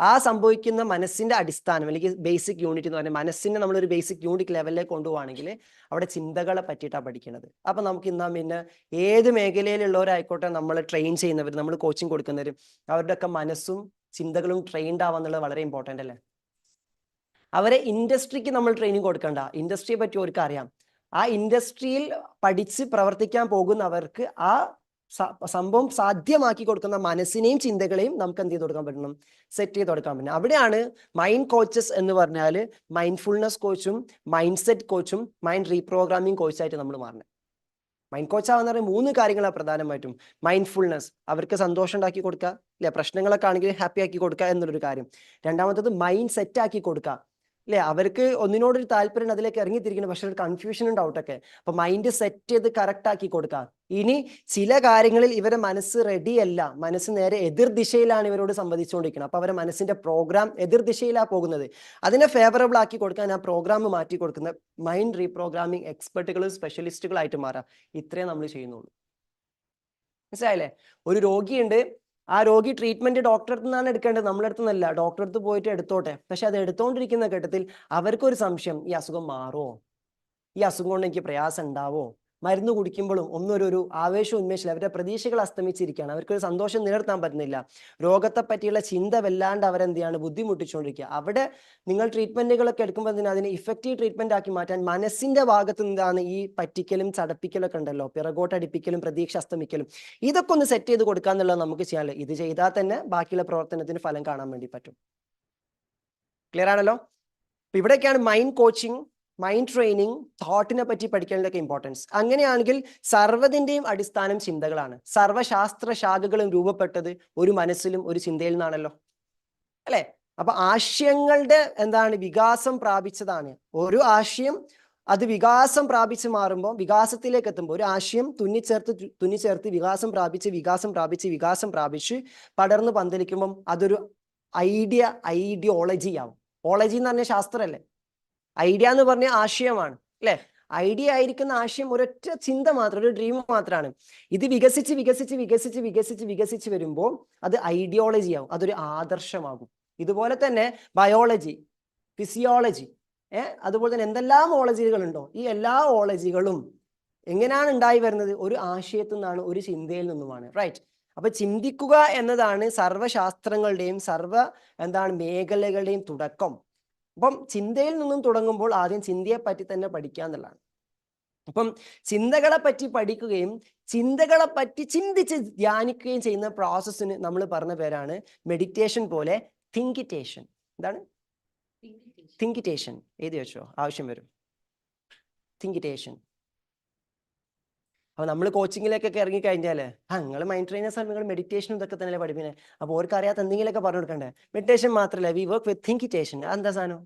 ആ സംഭവിക്കുന്ന മനസ്സിന്റെ അടിസ്ഥാനം അല്ലെങ്കിൽ ബേസിക് യൂണിറ്റ് എന്ന് പറഞ്ഞാൽ, മനസ്സിനെ നമ്മളൊരു ബേസിക് യൂണിറ്റ് ലെവലിലേക്ക് കൊണ്ടുപോവാണെങ്കിൽ അവിടെ ചിന്തകളെ പറ്റിയിട്ടാണ് പഠിക്കുന്നത്. അപ്പൊ നമുക്ക് ഇന്നാ പിന്നെ ഏത് മേഖലയിലുള്ളവരായിക്കോട്ടെ, നമ്മൾ ട്രെയിൻ ചെയ്യുന്നവർ, നമ്മൾ കോച്ചിങ് കൊടുക്കുന്നവർ, അവരുടെയൊക്കെ മനസ്സും ചിന്തകളും ട്രെയിൻഡ് ആവാന്നുള്ളത് വളരെ ഇമ്പോർട്ടൻ്റ് അല്ലേ? അവരെ ഇൻഡസ്ട്രിക്ക് നമ്മൾ ട്രെയിനിങ് കൊടുക്കണ്ട, ഇൻഡസ്ട്രിയെ പറ്റി അവർക്ക് അറിയാം. ആ ഇൻഡസ്ട്രിയിൽ പഠിച്ച് പ്രവർത്തിക്കാൻ പോകുന്നവർക്ക് ആ സംഭവം സാധ്യമാക്കി കൊടുക്കുന്ന മനസ്സിനെയും ചിന്തകളെയും നമുക്ക് എന്ത് ചെയ്ത് കൊടുക്കാൻ പറ്റണം? സെറ്റ് ചെയ്ത് കൊടുക്കാൻ പറ്റണം. അവിടെയാണ് മൈൻഡ് കോച്ചസ് എന്ന് പറഞ്ഞാൽ മൈൻഡ്ഫുൾനെസ് കോച്ചും മൈൻഡ് സെറ്റ് കോച്ചും മൈൻഡ് റീപ്രോഗ്രാമിംഗ് കോച്ചായിട്ട് നമ്മൾ മാറണം. മൈൻഡ് കോച്ച് ആവുന്ന പറയുന്നത് 3 കാര്യങ്ങളാണ് പ്രധാനമായിട്ടും. മൈൻഡ്ഫുൾനെസ്, അവർക്ക് സന്തോഷം ഉണ്ടാക്കി കൊടുക്കുക, അല്ലെ, പ്രശ്നങ്ങളൊക്കെ ആണെങ്കിൽ ഹാപ്പി ആക്കി കൊടുക്കുക എന്നുള്ളൊരു കാര്യം. രണ്ടാമത്തത് മൈൻഡ് സെറ്റ് ആക്കി കൊടുക്കുക, അല്ലെ, അവർക്ക് ഒന്നിനോടൊരു താല്പര്യം, അതിലേക്ക് ഇറങ്ങിത്തിരിക്കണം, പക്ഷെ ഒരു കൺഫ്യൂഷനും ഡൗട്ടൊക്കെ. അപ്പൊ മൈൻഡ് സെറ്റ് ചെയ്ത് കറക്റ്റ് ആക്കി കൊടുക്കുക. ഇനി ചില കാര്യങ്ങളിൽ ഇവരെ മനസ്സ് റെഡിയല്ല, മനസ്സ് നേരെ എതിർ ദിശയിലാണ് ഇവരോട് സംവദിച്ചുകൊണ്ടിരിക്കുന്നത്. അപ്പൊ അവരെ മനസ്സിന്റെ പ്രോഗ്രാം എതിർ ദിശയിലാണ് പോകുന്നത്. അതിനെ ഫേവറബിൾ ആക്കി കൊടുക്കാൻ ആ പ്രോഗ്രാം മാറ്റി കൊടുക്കുന്ന മൈൻഡ് റീപ്രോഗ്രാമിംഗ് എക്സ്പെർട്ടുകളും സ്പെഷ്യലിസ്റ്റുകളായിട്ട് മാറാം. ഇത്രേ നമ്മൾ ചെയ്യുന്നുള്ളൂ. മനസ്സിലായില്ലേ? ഒരു രോഗിയുണ്ട്, ആ രോഗി ട്രീറ്റ്മെന്റ് ഡോക്ടറെ അടുത്ത് നിന്നാണ് എടുക്കേണ്ടത്, നമ്മുടെ അടുത്ത് നിന്നല്ല. ഡോക്ടറെ അടുത്ത് പോയിട്ട് എടുത്തോട്ടെ. പക്ഷെ അത് എടുത്തോണ്ടിരിക്കുന്ന ഘട്ടത്തിൽ അവർക്കൊരു സംശയം, ഈ അസുഖം മാറുമോ, ഈ അസുഖം കൊണ്ട് എനിക്ക് പ്രയാസം ഉണ്ടാവോ? മരുന്ന് കുടിക്കുമ്പോഴും ഒന്നൊരു ആവേശം ഉന്മേഷില്ല, അവരുടെ പ്രതീക്ഷകൾ അസ്തമിച്ചിരിക്കുകയാണ്, അവർക്കൊരു സന്തോഷം നിലനിർത്താൻ പറ്റുന്നില്ല. രോഗത്തെ പറ്റിയുള്ള ചിന്ത വല്ലാണ്ട് അവരെന്ത് ചെയ്യാണ്, ബുദ്ധിമുട്ടിച്ചുകൊണ്ടിരിക്കുക. അവിടെ നിങ്ങൾ ട്രീറ്റ്മെന്റുകളൊക്കെ എടുക്കുമ്പോൾ തന്നെ അതിനെ ഇഫക്റ്റീവ് ട്രീറ്റ്മെന്റ് ആക്കി മാറ്റാൻ മനസ്സിന്റെ ഭാഗത്ത് നിന്നാണ് ഈ പറ്റിക്കലും ചടപ്പിക്കലൊക്കെ ഉണ്ടല്ലോ, പിറകോട്ടടിപ്പിക്കലും പ്രതീക്ഷ അസ്തമിക്കലും, ഇതൊക്കെ ഒന്ന് സെറ്റ് ചെയ്ത് കൊടുക്കുക എന്നുള്ളത് നമുക്ക് ചെയ്യാനുള്ളത്. ഇത് ചെയ്താൽ തന്നെ ബാക്കിയുള്ള പ്രവർത്തനത്തിന് ഫലം കാണാൻ വേണ്ടി പറ്റും. ക്ലിയർ ആണല്ലോ? ഇവിടേക്കാണ് മൈൻഡ് കോച്ചിങ്, മൈൻഡ് ട്രെയിനിങ്, തോട്ടിനെ പറ്റി പഠിക്കേണ്ടതൊക്കെ ഇമ്പോർട്ടൻസ്. അങ്ങനെയാണെങ്കിൽ സർവ്വതിന്റെയും അടിസ്ഥാനം ചിന്തകളാണ്. സർവ്വശാസ്ത്ര ശാഖകളും രൂപപ്പെട്ടത് ഒരു മനസ്സിലും ഒരു ചിന്തയിൽ നിന്നാണല്ലോ, അല്ലെ? അപ്പൊ ആശയങ്ങളുടെ വികാസം പ്രാപിച്ചതാണ്. ഒരു ആശയം അത് വികാസം പ്രാപിച്ച് മാറുമ്പോൾ, വികാസത്തിലേക്ക് എത്തുമ്പോൾ, ഒരു ആശയം തുന്നിച്ചേർത്ത് വികാസം പ്രാപിച്ച് പടർന്ന് പന്തലിക്കുമ്പം അതൊരു ഐഡിയോളജി ആവും. ഓളജി എന്ന് പറഞ്ഞ ശാസ്ത്രമല്ലേ, ഐഡിയ എന്ന് പറഞ്ഞ ആശയമാണ്, അല്ലെ? ഐഡിയ ആയിരിക്കുന്ന ആശയം ഒരൊറ്റ ചിന്ത മാത്രം, ഒരു ഡ്രീം മാത്രമാണ്. ഇത് വികസിച്ച് വരുമ്പോൾ അത് ഐഡിയോളജി ആവും, അതൊരു ആദർശമാകും. ഇതുപോലെ തന്നെ ബയോളജി, ഫിസിയോളജി, അതുപോലെ തന്നെ എന്തെല്ലാം ഓളജികളുണ്ടോ, ഈ എല്ലാ ഓളജികളും എങ്ങനെയാണ് ഉണ്ടായി വരുന്നത്? ഒരു ആശയത്തിൽ നിന്നാണ്, ഒരു ചിന്തയിൽ നിന്നുമാണ്. റൈറ്റ്? അപ്പൊ ചിന്തിക്കുക എന്നതാണ് സർവ്വശാസ്ത്രങ്ങളുടെയും മേഖലകളുടെയും തുടക്കം. അപ്പം ചിന്തയിൽ നിന്നും തുടങ്ങുമ്പോൾ ആദ്യം ചിന്തയെ പറ്റി തന്നെ പഠിക്കുക എന്നുള്ളതാണ്. അപ്പം ചിന്തകളെ പറ്റി പഠിക്കുകയും ചിന്തകളെ പറ്റി ചിന്തിച്ച് ധ്യാനിക്കുകയും ചെയ്യുന്ന പ്രോസസ്സിന് നമ്മൾ പറഞ്ഞ പേരാണ് മെഡിറ്റേഷൻ പോലെ തിങ്കിറ്റേഷൻ. എന്താണ് തിങ്കിറ്റേഷൻ? എഴുതി വെച്ചോ, ആവശ്യം വരും. തിങ്കിറ്റേഷൻ. അപ്പൊ നമ്മൾ കോച്ചിങ്ങിലേക്കൊക്കെ ഇറങ്ങി കഴിഞ്ഞാല് നിങ്ങൾ മൈൻഡ് ട്രെയിനേഴ്സ് ആണ്, നിങ്ങൾ മെഡിറ്റേഷൻ ഇതൊക്കെ തന്നെ പഠിപ്പിക്കുന്നത്. അപ്പൊ ഓർക്ക് അറിയാത്ത എന്തെങ്കിലുമൊക്കെ പറഞ്ഞു കൊടുക്കണ്ടേ? മെഡിറ്റേഷൻ മാത്രമല്ല, വി വർക്ക് വിത്ത് തിങ്കിറ്റേഷൻ. എന്താ സാധനം?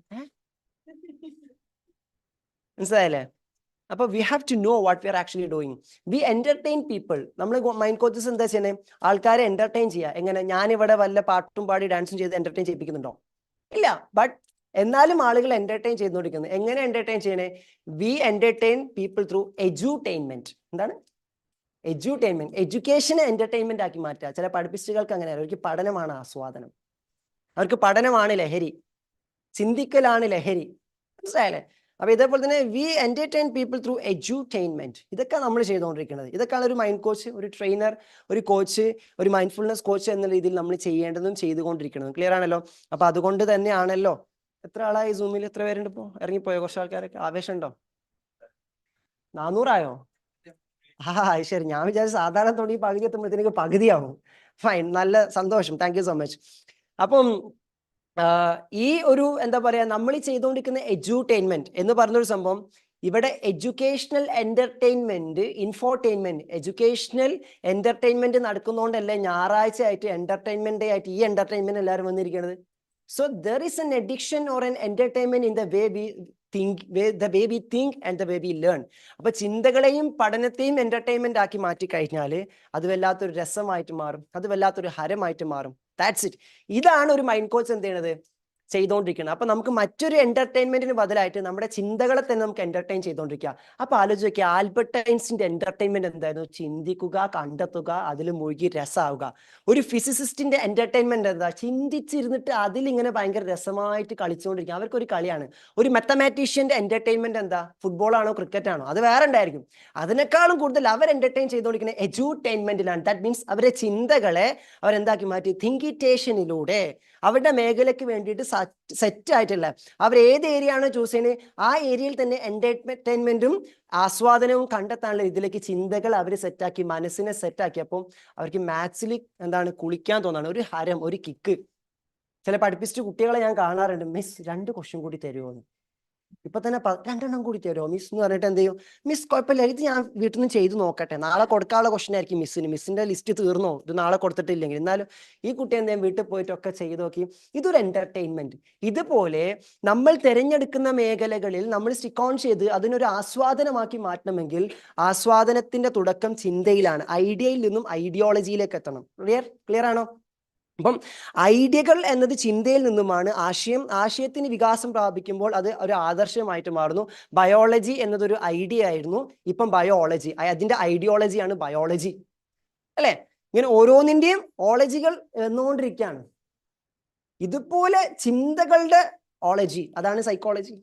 മനസ്സിലായല്ലേ? അപ്പൊ we have to know what we are actually doing. We entertain people. നമ്മൾ മൈൻഡ് കോച്ചസ് എന്താ ചെയ്യുന്നത്? ആൾക്കാരെ എന്റർടൈൻ ചെയ്യുക. എങ്ങനെ? ഞാനിവിടെ വല്ല പാട്ടും പാടി ഡാൻസും ചെയ്ത് എന്റർടൈൻ ചെയ്യിപ്പിക്കുന്നുണ്ടോ? ഇല്ല. ബട്ട് എന്നാലും ആളുകൾ എന്റർടൈൻ ചെയ്തുകൊണ്ടിരിക്കുന്നത്. എങ്ങനെ എന്റർടൈൻ ചെയ്യണേ? We entertain people through edutainment. എന്താണ് എഡ്യൂടെയിൻമെന്റ്? എഡ്യൂക്കേഷനെ എന്റർടൈൻമെന്റ് ആക്കി മാറ്റുക. ചില പഠിപ്പിസ്റ്റുകൾക്ക് അങ്ങനെയാണ്. അവർക്ക് പഠനമാണ് ആസ്വാദനം, അവർക്ക് പഠനമാണ് ലഹരി, ചിന്തിക്കലാണ് ലഹരി. മനസ്സിലായല്ലേ? അപ്പൊ ഇതേപോലെ തന്നെ വി എന്റർടൈൻ പീപ്പിൾ ത്രൂ എഡ്യൂടെയിൻമെന്റ്. ഇതൊക്കെ നമ്മൾ ചെയ്തുകൊണ്ടിരിക്കുന്നത്. ഇതൊക്കെയാണ് ഒരു മൈൻഡ് കോച്ച്, ഒരു ട്രെയിനർ, ഒരു കോച്ച്, ഒരു മൈൻഡ്ഫുൾനെസ് കോച്ച് എന്ന രീതിയിൽ നമ്മൾ ചെയ്യേണ്ടതും ചെയ്തുകൊണ്ടിരിക്കുന്നതും. ക്ലിയർ ആണല്ലോ? അപ്പൊ അതുകൊണ്ട് തന്നെയാണല്ലോ. എത്ര ആളായി സൂമിൽ? എത്ര പേരുണ്ട്? ഇപ്പോ ഇറങ്ങിപ്പോയോ കുറച്ച് ആൾക്കാരൊക്കെ? ആവേശം ഉണ്ടോ? 400 ശരി. ഞാൻ വിചാരിച്ചു സാധാരണ തുടങ്ങി പകുതി എത്തുമ്പോഴത്തേക്ക് പകുതിയാവും. ഫൈൻ, നല്ല സന്തോഷം, താങ്ക് യു സോ മച്ച്. അപ്പം ഈ ഒരു നമ്മൾ ചെയ്തുകൊണ്ടിരിക്കുന്ന എഡ്യൂടെയിൻമെന്റ് എന്ന് പറഞ്ഞൊരു സംഭവം, ഇവിടെ educational entertainment, infotainment, educational entertainment നടക്കുന്നതുകൊണ്ടല്ലേ ഞായറാഴ്ച ആയിട്ട് എന്റർടൈൻമെന്റ് ഡേ ആയിട്ട് ഈ എന്റർടൈൻമെന്റ് എല്ലാവരും വന്നിരിക്കുന്നത്. So there is an addiction or an entertainment in the way we think and the way we learn. അപ്പൊ ചിന്തകളെയും പഠനത്തെയും എന്റർടൈൻമെന്റ് ആക്കി മാറ്റി കഴിഞ്ഞാൽ അത് വല്ലാത്തൊരു രസമായിട്ട് മാറും, അത് വല്ലാത്തൊരു ഹരമായിട്ട് മാറും. That's it. ഇതാണ് ഒരു മൈൻഡ് കോച്ച് എന്ത് ചെയ്യണത്? ചെയ്തുകൊണ്ടിരിക്കുന്നത്. അപ്പൊ നമുക്ക് മറ്റൊരു എന്റർടൈൻമെന്റിന് ബദലായിട്ട് നമ്മുടെ ചിന്തകളെ തന്നെ നമുക്ക് എന്റർടൈൻ ചെയ്തുകൊണ്ടിരിക്കുക. അപ്പൊ ആലോചിച്ച് നോക്കിയാൽ ആൽബർട്ട് ഐൻസ്റ്റീന്റെ എന്റർടൈൻമെന്റ് എന്തായിരുന്നു? ചിന്തിക്കുക, കണ്ടെത്തുക, അതിൽ മുഴുകി രസമാവുക. ഒരു ഫിസിസിസ്റ്റിന്റെ എന്റർടൈൻമെന്റ് എന്താ? ചിന്തിച്ചിരുന്നിട്ട് അതിലിങ്ങനെ ഭയങ്കര രസമായിട്ട് കളിച്ചുകൊണ്ടിരിക്കുക. അവർക്കൊരു കളിയാണ്. ഒരു മാത്തമാറ്റീഷ്യന്റെ എന്റർടൈൻമെന്റ് എന്താ? ഫുട്ബോൾ ആണോ ക്രിക്കറ്റ് ആണോ? അത് വേറെ ഉണ്ടായിരിക്കും. അതിനേക്കാളും കൂടുതൽ അവർ എന്റർടൈൻ ചെയ്തുകൊണ്ടിരിക്കുന്ന എഡ്യൂടെയിൻമെന്റിലാണ്. ദാറ്റ് മീൻസ് അവരുടെ ചിന്തകളെ അവരെന്താക്കി മാറ്റി? തിങ്കിറ്റേഷനിലൂടെ അവരുടെ മേഖലയ്ക്ക് വേണ്ടിയിട്ട് സെറ്റ് ആയിട്ടില്ല. അവർ ഏത് ഏരിയ ആണോ ചൂസ് ചെയ്യുന്നത് ആ ഏരിയയിൽ തന്നെ എന്റർടൈൻമെന്റും ആസ്വാദനവും കണ്ടെത്താനുള്ള ഇതിലേക്ക് ചിന്തകൾ അവർ സെറ്റാക്കി, മനസ്സിനെ സെറ്റാക്കിയപ്പോൾ അവർക്ക് മാത്സിൽ കുളിക്കാൻ തോന്നാണ്, ഒരു ഹരം, ഒരു കിക്ക്. ചില പഠിപ്പിച്ചിട്ട് കുട്ടികളെ ഞാൻ കാണാറുണ്ട്, മിസ് 2 ക്വസ്റ്റ്യൻ കൂടി തരുമോ എന്ന്. ഇപ്പൊ തന്നെ 2 എണ്ണം കൂടി തരുമോ മിസ് എന്ന് പറഞ്ഞിട്ട് എന്ത് ചെയ്യും? മിസ് കുഴപ്പമില്ല, ഇത് ഞാൻ വീട്ടിൽ നിന്ന് ചെയ്ത് നോക്കട്ടെ, നാളെ കൊടുക്കാനുള്ള ക്വസ്റ്റ്യൻ ആയിരിക്കും മിസ്സിന്. മിസ്സിന്റെ ലിസ്റ്റ് തീർന്നോ ഇത് നാളെ കൊടുത്തിട്ടില്ലെങ്കിൽ? എന്നാലും ഈ കുട്ടി എന്തെങ്കിലും വീട്ടിൽ പോയിട്ടൊക്കെ ചെയ്ത് നോക്കി. ഇതൊരു എന്റർടൈൻമെന്റ്. ഇതുപോലെ നമ്മൾ തിരഞ്ഞെടുക്കുന്ന മേഖലകളിൽ നമ്മൾ സ്റ്റിക്ക് ഓൺ ചെയ്ത് അതിനൊരു ആസ്വാദനമാക്കി മാറ്റണമെങ്കിൽ ആസ്വാദനത്തിന്റെ തുടക്കം ചിന്തയിലാണ്. ഐഡിയയിൽ നിന്നും ഐഡിയോളജിയിലേക്ക് എത്തണം. ക്ലിയർ ആണോ? അപ്പം ഐഡിയകൾ എന്നത് ചിന്തയിൽ നിന്നുമാണ്. ആശയത്തിന് വികാസം പ്രാപിക്കുമ്പോൾ അത് ഒരു ആദർശമായിട്ട് മാറുന്നു. ബയോളജി എന്നതൊരു ഐഡിയ ആയിരുന്നു, ഇപ്പം ബയോളജി, അതിന്റെ ഐഡിയോളജിയാണ് ബയോളജി. അല്ലെ? ഇങ്ങനെ ഓരോന്നിന്റെയും ഓളജികൾ എന്നുകൊണ്ടിരിക്കുകയാണ്. ഇതുപോലെ ചിന്തകളുടെ ഓളജി, അതാണ് സൈക്കോളജി.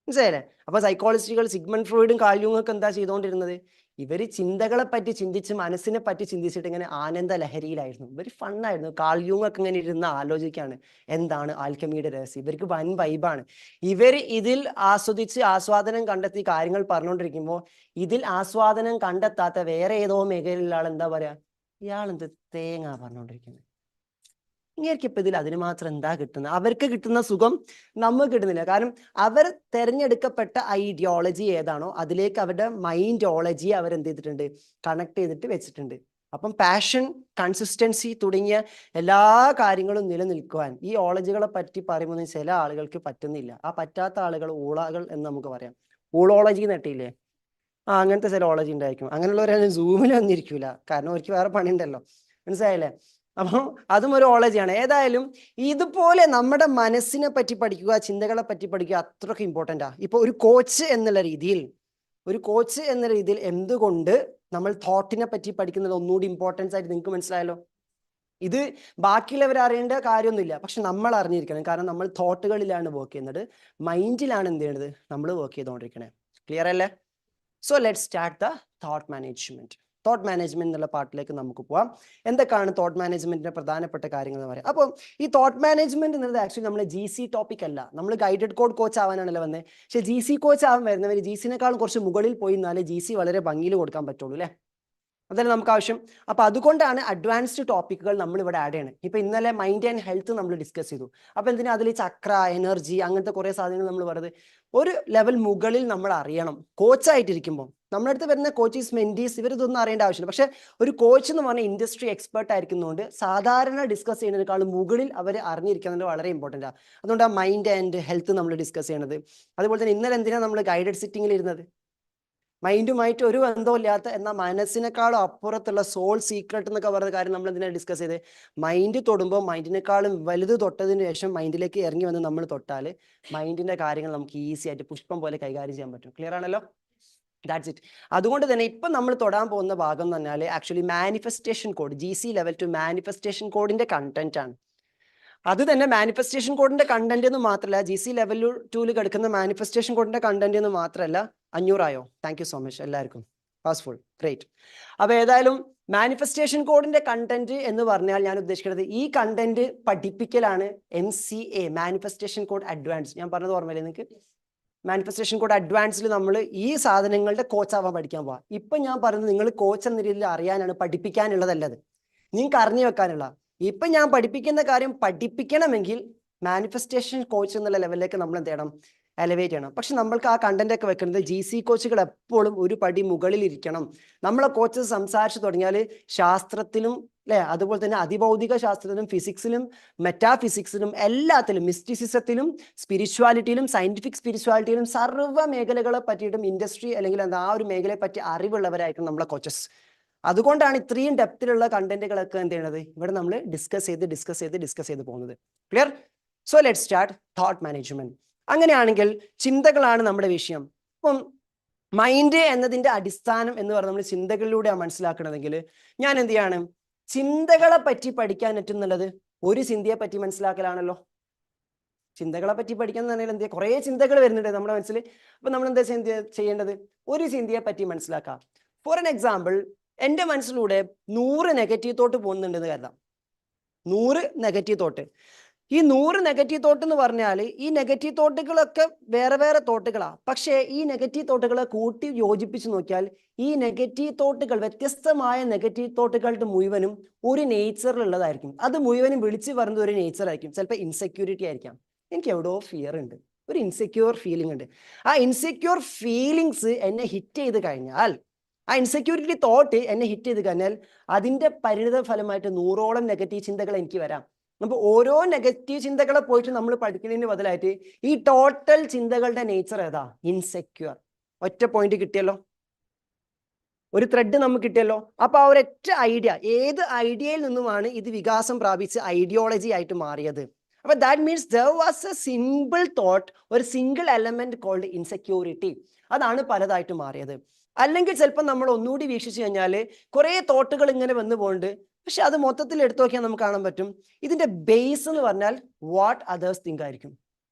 മനസ്സിലായില്ലേ? അപ്പൊ സൈക്കോളജിസ്റ്റുകൾ സിഗ്മണ്ട് ഫ്രോയിഡും കാൾ യുങ്ങും ഒക്കെ എന്താ ചെയ്തുകൊണ്ടിരുന്നത്? ഇവര് ചിന്തകളെ പറ്റി ചിന്തിച്ച് മനസ്സിനെ പറ്റി ചിന്തിച്ചിട്ട് ഇങ്ങനെ ആനന്ദ ലഹരിയിലായിരുന്നു. ഇവര് ഫണ്ണായിരുന്നു. കാൾ യുങ് ഒക്കെ ഇങ്ങനെ ഇരുന്ന് ആലോചിക്കാണ് എന്താണ് ആൽക്കമിയുടെ രഹസ്യം. ഇവർക്ക് വൻ വൈബാണ്. ഇവർ ഇതിൽ ആസ്വദിച്ച് ആസ്വാദനം കണ്ടെത്തി കാര്യങ്ങൾ പറഞ്ഞുകൊണ്ടിരിക്കുമ്പോൾ ഇതിൽ ആസ്വാദനം കണ്ടെത്താത്ത വേറെ ഏതോ മേഖലയിലുള്ള ആൾ എന്താ പറയാ, ഇയാളെന്ത് തേങ്ങ പറഞ്ഞുകൊണ്ടിരിക്കുന്നത്, ഇങ്ങനെയൊക്കെ ഇപ്പൊ ഇതിൽ അതിന് മാത്രം എന്താ കിട്ടുന്നത്? അവർക്ക് കിട്ടുന്ന സുഖം നമുക്ക് കിട്ടുന്നില്ല. കാരണം അവർ തെരഞ്ഞെടുക്കപ്പെട്ട ഐഡിയോളജി ഏതാണോ അതിലേക്ക് അവരുടെ മൈൻഡോളജിയെ അവരെന്ത് ചെയ്തിട്ടുണ്ട്, കണക്ട് ചെയ്തിട്ട് വെച്ചിട്ടുണ്ട്. അപ്പം പാഷൻ, കൺസിസ്റ്റൻസി തുടങ്ങിയ എല്ലാ കാര്യങ്ങളും നിലനിൽക്കുവാൻ ഈ ഓളജികളെ പറ്റി പറയുമ്പോൾ ചില ആളുകൾക്ക് പറ്റുന്നില്ല. ആ പറ്റാത്ത ആളുകൾ ഊളകൾ എന്ന് നമുക്ക് പറയാം. ഊളോളജി നെട്ടിയില്ലേ? അങ്ങനത്തെ ചില ഓളജി ഉണ്ടായിരിക്കും. അങ്ങനെയുള്ളവരെ സൂമിൽ വന്നിരിക്കൂല, കാരണം അവർക്ക് വേറെ പണിയുണ്ടല്ലോ. മനസ്സിലായില്ലേ? അപ്പം അതും ഒരു ഓളജിയാണ്. ഏതായാലും ഇതുപോലെ നമ്മുടെ മനസ്സിനെ പറ്റി പഠിക്കുക, ചിന്തകളെ പറ്റി പഠിക്കുക അത്രയ്ക്ക് ഇമ്പോർട്ടൻ്റാ. ഇപ്പൊ ഒരു കോച്ച് എന്നുള്ള രീതിയിൽ എന്തുകൊണ്ട് നമ്മൾ തോട്ടിനെ പറ്റി പഠിക്കുന്നത് ഒന്നുകൂടി ഇമ്പോർട്ടൻസ് ആയിട്ട് നിങ്ങൾക്ക് മനസ്സിലായല്ലോ? ഇത് ബാക്കിയുള്ളവർ അറിയേണ്ട കാര്യമൊന്നുമില്ല, പക്ഷെ നമ്മൾ അറിഞ്ഞിരിക്കണം. കാരണം നമ്മൾ തോട്ടുകളിലാണ് വർക്ക് ചെയ്യുന്നത്, മൈൻഡിലാണ് എന്ത് ചെയ്യണത്, നമ്മൾ വർക്ക് ചെയ്തുകൊണ്ടിരിക്കണേ. ക്ലിയർ അല്ലേ? So let start the thought management. Thought management എന്നുള്ള പാർട്ടിലേക്ക് നമുക്ക് പോവാം. എന്തൊക്കെയാണ് തോട്ട് മാനേജ്മെന്റിന്റെ പ്രധാനപ്പെട്ട കാര്യങ്ങൾ എന്ന് പറയാം. അപ്പോൾ ഈ തോട്ട് മാനേജ്മെന്റ് എന്നത് ആക്ച്വലി നമ്മൾ GC ടോപ്പിക് അല്ല. നമ്മൾ ഗൈഡഡ് കോഡ് കോച്ച് ആവാനാണല്ലോ വന്നത്. പക്ഷേ GC കോച്ച് ആവാൻ വരുന്നവർ GCനേക്കാളും കുറച്ച് മുകളിൽ പോയി എന്നാലേ GC വളരെ ഭംഗിയിൽ കൊടുക്കാൻ പറ്റുള്ളൂ അല്ലേ? അതല്ലേ നമുക്ക് ആവശ്യം. അപ്പൊ അതുകൊണ്ടാണ് അഡ്വാൻസ്ഡ് ടോപ്പിക്കുകൾ നമ്മൾ ഇവിടെ ആഡ് ചെയ്യണം. ഇപ്പൊ ഇന്നലെ മൈൻഡ് ആൻഡ് ഹെൽത്ത് നമ്മൾ ഡിസ്കസ് ചെയ്തു. അപ്പൊ എന്തിനാ അതിൽ ചക്ര, എനർജി, അങ്ങനത്തെ കുറെ സാധനങ്ങൾ നമ്മൾ പറയുന്നത് ഒരു ലെവൽ മുകളിൽ നമ്മൾ അറിയണം. കോച്ചായിട്ടിരിക്കുമ്പോൾ നമ്മുടെ അടുത്ത് വരുന്ന കോച്ചീസ്, മെന്റീസ്, ഇവരിതൊന്നും അറിയേണ്ട ആവശ്യമില്ല. പക്ഷെ ഒരു കോച്ച് എന്ന് പറഞ്ഞാൽ ഇൻഡസ്ട്രി എക്സ്പേർട്ട് ആയിരിക്കുന്നതുകൊണ്ട് സാധാരണ ഡിസ്കസ് ചെയ്യുന്നതിനേക്കാളും മുകളിൽ അവർ അറിഞ്ഞിരിക്കുന്നത് വളരെ ഇമ്പോർട്ടൻ്റ് ആണ്. അതുകൊണ്ട് ആ മൈൻഡ് ആൻഡ് ഹെൽത്ത് നമ്മൾ ഡിസ്കസ് ചെയ്യണത്. അതുപോലെ തന്നെ ഇന്നലെ എന്തിനാണ് നമ്മൾ ഗൈഡഡ് സിറ്റിങ്ങിൽ ഇരുന്നത്? മൈൻഡുമായിട്ട് ഒരു ബന്ധമില്ലാത്ത എന്നാൽ മനസ്സിനേക്കാളും അപ്പുറത്തുള്ള സോൾ സീക്രട്ട് എന്നൊക്കെ പറയുന്ന കാര്യം നമ്മൾ എന്തിനാണ് ഡിസ്കസ് ചെയ്ത്? മൈൻഡ് തൊടുമ്പോൾ മൈൻഡിനേക്കാളും വലുത് തൊട്ടതിന് ശേഷം മൈൻഡിലേക്ക് ഇറങ്ങി വന്ന് നമ്മൾ തൊട്ടാൽ മൈൻഡിന്റെ കാര്യങ്ങൾ നമുക്ക് ഈസി ആയിട്ട് പുഷ്പം പോലെ കൈകാര്യം ചെയ്യാൻ പറ്റും. ക്ലിയർ ആണല്ലോ? That's it. അതുകൊണ്ട് തന്നെ ഇപ്പം നമ്മൾ തൊടാൻ പോകുന്ന ഭാഗം എന്ന് പറഞ്ഞാൽ actually manifestation code, GC level two manifestation കോഡിന്റെ കണ്ടന്റ് ആണ്. അത് തന്നെ മാനിഫെസ്റ്റേഷൻ കോഡിന്റെ കണ്ടന്റ് എന്ന് മാത്രമല്ല, GC ലെവൽ 2 കിടക്കുന്ന മാനിഫെസ്റ്റേഷൻ കോഡിന്റെ കണ്ടന്റ് എന്ന് മാത്രമല്ല. 500 ആയോ? താങ്ക് യു സോ മച്ച് എല്ലാവർക്കും. Full great. അപ്പൊ ഏതായാലും മാനിഫെസ്റ്റേഷൻ കോഡിന്റെ കണ്ടന്റ് എന്ന് പറഞ്ഞാൽ ഞാൻ ഉദ്ദേശിക്കുന്നത് ഈ കണ്ടന്റ് പഠിപ്പിക്കലാണ് MCA, മാനിഫെസ്റ്റേഷൻ കോഡ് അഡ്വാൻസ്. ഞാൻ പറഞ്ഞത് ഓർമ്മയില്ലേ നിങ്ങൾക്ക്? മാനിഫെസ്റ്റേഷൻ കോഡ് അഡ്വാൻസിൽ നമ്മൾ ഈ സാധനങ്ങളുടെ കോച്ചാവാൻ പഠിക്കാൻ പോവാം. ഇപ്പൊ ഞാൻ പറയുന്നത് നിങ്ങൾ കോച്ച് എന്ന രീതിയിൽ അറിയാനാണ്, പഠിപ്പിക്കാനുള്ളതല്ലത്, നിങ്ങൾക്ക് അറിഞ്ഞു വെക്കാനുള്ള. ഇപ്പൊ ഞാൻ പഠിപ്പിക്കുന്ന കാര്യം പഠിപ്പിക്കണമെങ്കിൽ മാനിഫെസ്റ്റേഷൻ കോച്ച് എന്നുള്ള ലെവലിലേക്ക് നമ്മൾ എന്ത് ചെയ്യണം? എലവേറ്റ് ചെയ്യണം. പക്ഷെ നമ്മൾക്ക് ആ കണ്ടന്റ് ഒക്കെ വെക്കുന്നത് GC കോച്ചുകൾ എപ്പോഴും ഒരു പടി മുകളിൽ ഇരിക്കണം. നമ്മളെ കോച്ചസ് സംസാരിച്ചു തുടങ്ങിയാൽ ശാസ്ത്രത്തിലും അല്ലെ, അതുപോലെ തന്നെ അതിഭൗതിക ശാസ്ത്രത്തിലും ഫിസിക്സിലും മെറ്റാഫിസിക്സിലും എല്ലാത്തിലും, മിസ്റ്റിസിസത്തിലും സ്പിരിച്വാലിറ്റിയിലും സയന്റിഫിക് സ്പിരിച്വാലിറ്റിയിലും സർവ്വ മേഖലകളെ പറ്റിയിട്ടും ഇൻഡസ്ട്രി അല്ലെങ്കിൽ ആ ഒരു മേഖലയെ പറ്റി അറിവുള്ളവരായിരിക്കും നമ്മളെ കോച്ചസ്. അതുകൊണ്ടാണ് ഇത്രയും ഡെപ്തിലുള്ള കണ്ടന്റുകളൊക്കെ എന്ത് ചെയ്യണത് ഇവിടെ നമ്മൾ ഡിസ്കസ് ചെയ്ത് പോകുന്നത്. Clear? So let start thought management. അങ്ങനെയാണെങ്കിൽ ചിന്തകളാണ് നമ്മുടെ വിഷയം. അപ്പം മൈൻഡ് എന്നതിന്റെ അടിസ്ഥാനം എന്ന് പറഞ്ഞാൽ നമ്മൾ ചിന്തകളിലൂടെയാണ് മനസ്സിലാക്കണതെങ്കിൽ ഞാൻ എന്ത് ചെയ്യാണ്? ചിന്തകളെ പറ്റി പഠിക്കാൻ പറ്റുന്നുള്ളത് ഒരു ചിന്തയെ പറ്റി മനസ്സിലാക്കലാണല്ലോ. ചിന്തകളെ പറ്റി പഠിക്കാൻ പറഞ്ഞാൽ എന്ത്, കുറെ ചിന്തകൾ വരുന്നുണ്ട് നമ്മുടെ മനസ്സിൽ. അപ്പൊ നമ്മൾ എന്താ ചെയ്യേണ്ടത്? ഒരു ചിന്തയെ പറ്റി മനസ്സിലാക്കാം. ഫോർ എൻ എക്സാമ്പിൾ, എൻ്റെ മനസ്സിലൂടെ 100 നെഗറ്റീവ് തോട്ട് പോകുന്നുണ്ടെന്ന് കരുതാം. 100 നെഗറ്റീവ് തോട്ട്. ഈ 100 നെഗറ്റീവ് തോട്ട് എന്ന് പറഞ്ഞാൽ ഈ നെഗറ്റീവ് തോട്ടുകളൊക്കെ വേറെ വേറെ തോട്ടുകളാണ്. പക്ഷേ ഈ നെഗറ്റീവ് തോട്ടുകളെ കൂട്ടി യോജിപ്പിച്ച് നോക്കിയാൽ ഈ നെഗറ്റീവ് തോട്ടുകൾ, വ്യത്യസ്തമായ നെഗറ്റീവ് തോട്ടുകളുടെ മുഴുവനും ഒരു നേച്ചറിലുള്ളതായിരിക്കും. അത് മുഴുവനും വിളിച്ച് പറയുന്നത് ഒരു നേച്ചർ ആയിരിക്കും. ചിലപ്പോൾ ഇൻസെക്യൂരിറ്റി ആയിരിക്കാം. എനിക്ക് എവിടെയോ ഫിയർ ഉണ്ട്, ഒരു ഇൻസെക്യൂർ ഫീലിംഗ് ഉണ്ട്. ആ ഇൻസെക്യൂർ ഫീലിങ്സ് എന്നെ ഹിറ്റ് ചെയ്ത് കഴിഞ്ഞാൽ, ആ ഇൻസെക്യൂരിറ്റി തോട്ട് എന്നെ ഹിറ്റ് ചെയ്ത് കഴിഞ്ഞാൽ അതിന്റെ പരിണിത ഫലമായിട്ട് 100ഓളം നെഗറ്റീവ് ചിന്തകൾ എനിക്ക് വരാം. അപ്പോൾ ഓരോ നെഗറ്റീവ് ചിന്തകളെ പോയിട്ട് നമ്മൾ പഠിക്കുന്നതിന് ബദലായിട്ട് ഈ ടോട്ടൽ ചിന്തകളുടെ നേച്ചർ ഏതാ? ഇൻസെക്യൂർ. ഒറ്റ പോയിന്റ് കിട്ടിയല്ലോ, ഒരു ത്രെഡ് നമുക്ക് കിട്ടിയല്ലോ. അപ്പൊ ആ ഒരൊറ്റ ഐഡിയ, ഏത് ഐഡിയയിൽ നിന്നുമാണ് ഇത് വികാസം പ്രാപിച്ച് ഐഡിയോളജി ആയിട്ട് മാറിയത്? അപ്പൊ that means there was A simple thought, ഒരു സിംഗിൾ എലമെന്റ് കോൾഡ് ഇൻസെക്യൂരിറ്റി. അതാണ് പലതായിട്ട് മാറിയത്. അല്ലെങ്കിൽ ചിലപ്പോൾ നമ്മൾ ഒന്നുകൂടി വീക്ഷിച്ചു കഴിഞ്ഞാൽ കുറേ തോട്ടുകൾ ഇങ്ങനെ വന്നു പോകുന്നുണ്ട്. പക്ഷെ അത് മൊത്തത്തിൽ എടുത്തു നോക്കിയാൽ നമുക്ക് കാണാൻ പറ്റും, ഇതിന്റെ ബേസ് എന്ന് പറഞ്ഞാൽ വാട്ട് അതേഴ്സ് തിങ്ക് ആയിരിക്കും.